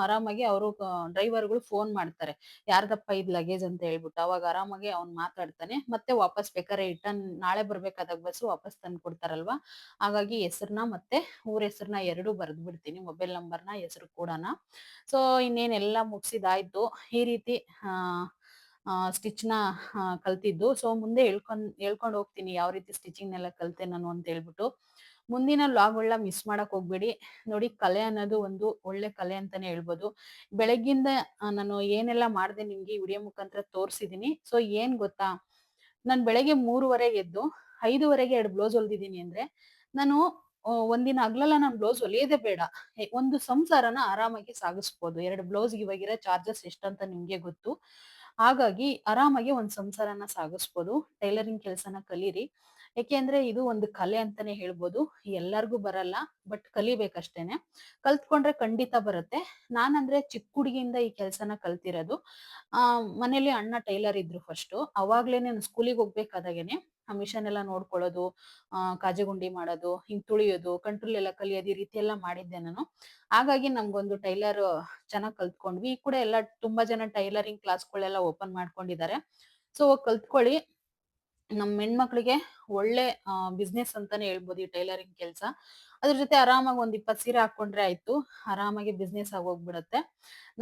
S1: ಆರಾಮಾಗಿ ಅವರು ಡ್ರೈವರ್ಗಳು ಫೋನ್ ಮಾಡ್ತಾರೆ, ಯಾರ್ದಪ್ಪ ಇದ್ ಲಗೇಜ್ ಅಂತ ಹೇಳ್ಬಿಟ್ಟು. ಅವಾಗ ಆರಾಮಾಗಿ ಅವ್ನ್ ಮಾತಾಡ್ತಾನೆ. ಮತ್ತೆ ವಾಪಸ್ ಬೇಕಾದ್ರೆ ರಿಟರ್ನ್ ನಾಳೆ ಬರ್ಬೇಕಾದಾಗ ಬಸ್ ವಾಪಸ್ ತಂದು ಕೊಡ್ತಾರಲ್ವಾ. ಹಾಗಾಗಿ ಹೆಸರನ್ನ ಮತ್ತೆ ಊರ ಹೆಸರನ್ನ ಎರಡು ಬರ್ದ್ ಬಿಡ್ತೀನಿ, ಮೊಬೈಲ್ ನಂಬರ್ನ ಹೆಸರು ಕೂಡನ. ಸೊ ಇನ್ನೇನೆಲ್ಲ ಮುಗಿಸಿದಾಯ್ತು. ಈ ರೀತಿ ಸ್ಟಿಚ್ ನ ಕಲ್ತಿದ್ದು. ಸೊ ಮುಂದೆ ಹೇಳ್ಕೊಂಡ್ ಹೋಗ್ತೀನಿ ಯಾವ ರೀತಿ ಸ್ಟಿಚಿಂಗ್ ನೆಲ್ಲ ಕಲ್ತೆ ನಾನು ಅಂತ ಹೇಳ್ಬಿಟ್ಟು. ಮುಂದಿನ ಲಾಗ್ಗಳನ್ನ ಮಿಸ್ ಮಾಡಕ್ ಹೋಗ್ಬೇಡಿ. ನೋಡಿ, ಕಲೆ ಅನ್ನೋದು ಒಂದು ಒಳ್ಳೆ ಕಲೆ ಅಂತಾನೆ ಹೇಳ್ಬೋದು. ಬೆಳಗ್ಗಿಂದ ನಾನು ಏನೆಲ್ಲ ಮಾಡಿದೆ ನಿಮ್ಗೆ ಈ ವಿಡಿಯೋ ಮುಖಾಂತರ ತೋರಿಸಿದೀನಿ. ಸೊ ಏನ್ ಗೊತ್ತಾ, ನಾನ್ ಬೆಳಗ್ಗೆ 3:30 ಎದ್ದು 5:30 2 ಬ್ಲೌಸ್ ಹೊಲ್ದಿದ್ದೀನಿ ಅಂದ್ರೆ ನಾನು ಒಂದಿನ ಹಗ್ಲೆಲ್ಲ ನಾನು ಬ್ಲೌಸ್ ಹೊಲಿಯೋದೇ ಬೇಡ. ಒಂದು ಸಂಸಾರನ ಆರಾಮಾಗಿ ಸಾಗಿಸ್ಬೋದು. 2 ಬ್ಲೌಸ್ಗೆ ಇವಾಗಿರೋ ಚಾರ್ಜಸ್ ಎಷ್ಟಂತ ನಿಮ್ಗೆ ಗೊತ್ತು. ಹಾಗಾಗಿ ಆರಾಮಾಗಿ ಒಂದ್ ಸಂಸಾರನ ಸಾಗಿಸ್ಬೋದು. ಟೈಲರಿಂಗ್ ಕೆಲಸನ ಕಲೀರಿ. ಯಾಕೆಂದ್ರೆ ಇದು ಒಂದು ಕಲೆ ಅಂತಾನೆ ಹೇಳ್ಬೋದು. ಎಲ್ಲರಿಗೂ ಬರಲ್ಲ, ಬಟ್ ಕಲಿಬೇಕಷ್ಟೇನೆ. ಕಲ್ತ್ಕೊಂಡ್ರೆ ಖಂಡಿತ ಬರುತ್ತೆ. ನಾನಂದ್ರೆ ಚಿಕ್ಕ ಹುಡುಗಿಯಿಂದ ಈ ಕೆಲ್ಸನ ಕಲ್ತಿರೋದು. ಮನೇಲಿ ಅಣ್ಣ ಟೈಲರ್ ಇದ್ರು ಫಸ್ಟು. ಅವಾಗ್ಲೇನೆ ನಾನು ಸ್ಕೂಲಿಗೆ ಹೋಗ್ಬೇಕಾದಾಗೇನೆ ಆ ಮಿಷನ್ ಎಲ್ಲ ನೋಡ್ಕೊಳ್ಳೋದು, ಕಾಜಗುಂಡಿ ಮಾಡೋದು, ಹಿಂಗ್ ತುಳಿಯೋದು, ಕಂಟ್ರೋಲ್ ಎಲ್ಲ ಕಲಿಯೋದು, ಈ ರೀತಿ ಎಲ್ಲ ಮಾಡಿದ್ದೆ ನಾನು. ಹಾಗಾಗಿ ನಮ್ಗೊಂದು ಟೈಲರ್ ಚೆನ್ನಾಗ್ ಕಲ್ತ್ಕೊಂಡ್ವಿ. ಈಗ ಕೂಡ ಎಲ್ಲ ತುಂಬಾ ಜನ ಟೈಲರಿಂಗ್ ಕ್ಲಾಸ್ಗಳೆಲ್ಲ ಓಪನ್ ಮಾಡ್ಕೊಂಡಿದ್ದಾರೆ. ಸೊ ಹೋಗ್ ಕಲ್ತ್ಕೊಳ್ಳಿ. ನಮ್ ಹೆಣ್ಮಕ್ಳಿಗೆ ಒಳ್ಳೆ ಬಿಸ್ನೆಸ್ ಅಂತಾನೆ ಹೇಳ್ಬೋದು ಈ ಟೈಲರಿಂಗ್ ಕೆಲ್ಸ. ಅದ್ರ ಜೊತೆ ಆರಾಮಾಗಿ ಒಂದ್ 20 ಸೀರೆ ಹಾಕೊಂಡ್ರೆ ಆಯ್ತು. ಆರಾಮಾಗಿ ಬಿಸ್ನೆಸ್ ಆಗೋಗ್ಬಿಡತ್ತೆ.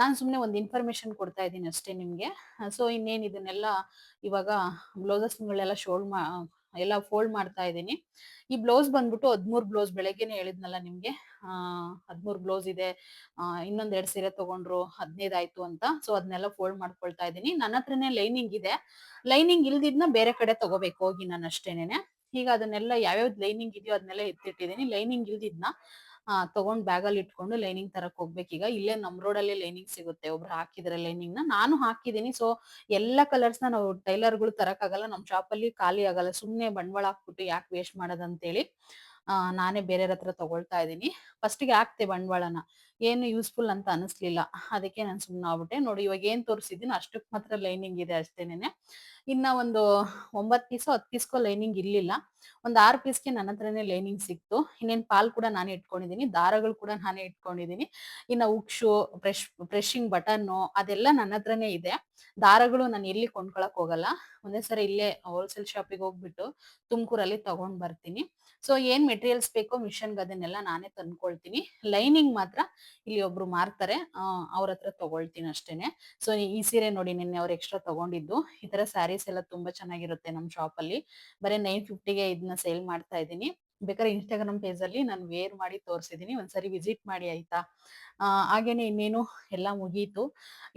S1: ನಾನ್ ಸುಮ್ನೆ ಒಂದ್ ಇನ್ಫಾರ್ಮೇಶನ್ ಕೊಡ್ತಾ ಇದ್ದೀನಿ ಅಷ್ಟೇ ನಿಮ್ಗೆ. ಸೊ ಇನ್ನೇನ್ ಇದನ್ನೆಲ್ಲ ಇವಾಗ ಬ್ಲೌಸಸ್ಗಳೆಲ್ಲ ಎಲ್ಲ ಫೋಲ್ಡ್ ಮಾಡ್ತಾ ಇದ್ದೀನಿ. ಈ ಬ್ಲೌಸ್ ಬಂದ್ಬಿಟ್ಟು 13 ಬ್ಲೌಸ್ ಬೆಳಗ್ಗೆನೆ ಹೇಳಿದ್ನಲ್ಲ ನಿಮ್ಗೆ. 13 ಬ್ಲೌಸ್ ಇದೆ. ಇನ್ನೊಂದ್ 2 ಸೀರೆ ತಗೊಂಡ್ರು 15 ಆಯ್ತು ಅಂತ. ಸೊ ಅದನ್ನೆಲ್ಲ ಫೋಲ್ಡ್ ಮಾಡ್ಕೊಳ್ತಾ ಇದ್ದೀನಿ. ನನ್ನ ಹತ್ರನೇ ಲೈನಿಂಗ್ ಇದೆ. ಲೈನಿಂಗ್ ಇಲ್ದಿದ್ನ ಬೇರೆ ಕಡೆ ತಗೋಬೇಕು ಹೋಗಿ ನಾನು ಅಷ್ಟೇನೇನೆ. ಈಗ ಅದನ್ನೆಲ್ಲ ಯಾವ್ಯಾವ್ದು ಲೈನಿಂಗ್ ಇದೆಯೋ ಅದನ್ನೆಲ್ಲ ಎತ್ತಿಟ್ಟಿದ್ದೀನಿ. ಲೈನಿಂಗ್ ಇಲ್ದಿದ್ನ ತಗೊಂಡ್ ಬ್ಯಾಗಲ್ಲಿ ಇಟ್ಕೊಂಡು ಲೈನಿಂಗ್ ತರಕ್ ಹೋಗ್ಬೇಕೀಗ. ಇಲ್ಲೇ ನಮ್ ರೋಡಲ್ಲೇ ಲೈನಿಂಗ್ ಸಿಗುತ್ತೆ. ಒಬ್ರು ಹಾಕಿದ್ರೆ ಲೈನಿಂಗ್‌ನ. ನಾನು ಹಾಕಿದ್ದೀನಿ. ಸೊ ಎಲ್ಲಾ ಕಲರ್ಸ್‌ನ ನಾವು ಟೈಲರ್‌ಗಳು ತರಕ್ಕಾಗಲ್ಲ. ನಮ್ ಶಾಪಲ್ಲಿ ಖಾಲಿ ಆಗಲ್ಲ. ಸುಮ್ನೆ ಬಂಡವಾಳ ಹಾಕ್ಬಿಟ್ಟು ಯಾಕ್ ವೇಸ್ಟ್ ಮಾಡೋದಂತೇಳಿ ನಾನೇ ಬೇರೆಯವ್ರ ಹತ್ರ ತಗೊಳ್ತಾ ಇದ್ದೀನಿ. ಫಸ್ಟಿಗೆ ಹಾಕ್ತೆ ಬಂಡವಾಳನ. ಏನು ಯೂಸ್‌ಫುಲ್ ಅಂತ ಅನಿಸ್ಲಿಲ್ಲ. ಅದಕ್ಕೆ ನಾನು ಸುಮ್ನಾಗ್ಬಿಟ್ಟೆ. ನೋಡಿ ಇವಾಗ ಏನ್ ತೋರಿಸಿದ್ದೀನೋ ಅಷ್ಟಕ್ ಮಾತ್ರ ಲೈನಿಂಗ್ ಇದೆ ಅಷ್ಟೇನೇನೆ. ಇನ್ನ ಒಂದು 9 ಪೀಸೋ 10 ಪೀಸ್‌ಗೋ ಲೈನಿಂಗ್ ಇರ್ಲಿಲ್ಲ. ಒಂದ್ 6 ಪೀಸ್‌ಗೆ ನನ್ನ ಹತ್ರನೇ ಲೈನಿಂಗ್ ಸಿಕ್ತು. ಇನ್ನೇನ್ ಪಾಲ್ ಕೂಡ ನಾನೇ ಇಟ್ಕೊಂಡಿದ್ದೀನಿ. ದಾರಗಳು ಕೂಡ ನಾನೇ ಇಟ್ಕೊಂಡಿದ್ದೀನಿ. ಇನ್ನ ಹುಕ್ಸು, ಪ್ರೆಶಿಂಗ್ ಬಟನ್ನು ಅದೆಲ್ಲ ನನ್ನ ಹತ್ರನೇ ಇದೆ. ದಾರಗಳು ನಾನು ಎಲ್ಲಿ ಕೊಂಡ್ಕೊಳಕ್ ಹೋಗಲ್ಲ. ಒಂದೇ ಸರಿ ಇಲ್ಲೇ ಹೋಲ್‌ಸೇಲ್ ಶಾಪಿಗೆ ಹೋಗ್ಬಿಟ್ಟು ತುಮಕೂರಲ್ಲಿ ತಗೊಂಡ್ ಬರ್ತೀನಿ. ಸೊ ಏನ್ ಮೆಟೀರಿಯಲ್ಸ್ ಬೇಕೋ ಮಿಷನ್‌ಗೆ ಅದನ್ನೆಲ್ಲ ನಾನೇ ತಂದ್ಕೊಳ್ತೀನಿ. ಲೈನಿಂಗ್ ಮಾತ್ರ ಇಲ್ಲಿ ಒಬ್ರು ಮಾರ್ತಾರೆ. ಅವ್ರ ಹತ್ರ ತಗೊಳ್ತೀನಿ ಅಷ್ಟೇನೆ. ಸೊ ಈ ಸೀರೆ ನೋಡಿ ನಿನ್ನೆ ಅವ್ರು ಎಕ್ಸ್ಟ್ರಾ ತಗೊಂಡಿದ್ದು. ಈ ತರ ಸ್ಯಾರೀಸ್ ಎಲ್ಲ ತುಂಬಾ ಚೆನ್ನಾಗಿರುತ್ತೆ ನಮ್ ಶಾಪಲ್ಲಿ. ಬರೀ 950ಗೆ ಇದನ್ನ ಸೇಲ್ ಮಾಡ್ತಾ ಇದ್ದೀನಿ. ಬೇಕಾದ್ರೆ ಇನ್‌ಸ್ಟಾಗ್ರಾಮ್ ಪೇಜಲ್ಲಿ ನಾನು ವೇರ್ ಮಾಡಿ ತೋರ್ಸಿದೀನಿ. ಒಂದ್ಸರಿ ವಿಸಿಟ್ ಮಾಡಿ ಆಯ್ತಾ? ಹಾಗೇನೆ ಇನ್ನೇನು ಎಲ್ಲ ಮುಗೀತು.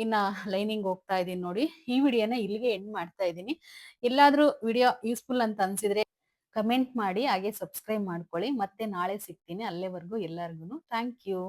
S1: ಇನ್ನ ಲೈನಿಂಗ್ ಹೋಗ್ತಾ ಇದೀನಿ ನೋಡಿ. ಈ ವಿಡಿಯೋನ ಇಲ್ಲಿಗೆ ಎಂಡ್ ಮಾಡ್ತಾ ಇದ್ದೀನಿ. ಎಲ್ಲಾದ್ರೂ ವಿಡಿಯೋ ಯೂಸ್‌ಫುಲ್ ಅಂತ ಅನ್ಸಿದ್ರೆ ಕಮೆಂಟ್ ಮಾಡಿ, ಹಾಗೆ ಸಬ್ಸ್ಕ್ರೈಬ್ ಮಾಡ್ಕೊಳ್ಳಿ. ಮತ್ತೆ ನಾಳೆ ಸಿಗ್ತೀನಿ. ಅಲ್ಲಿವರೆಗೂ ಎಲ್ಲರಿಗೂನು ಥ್ಯಾಂಕ್ ಯು.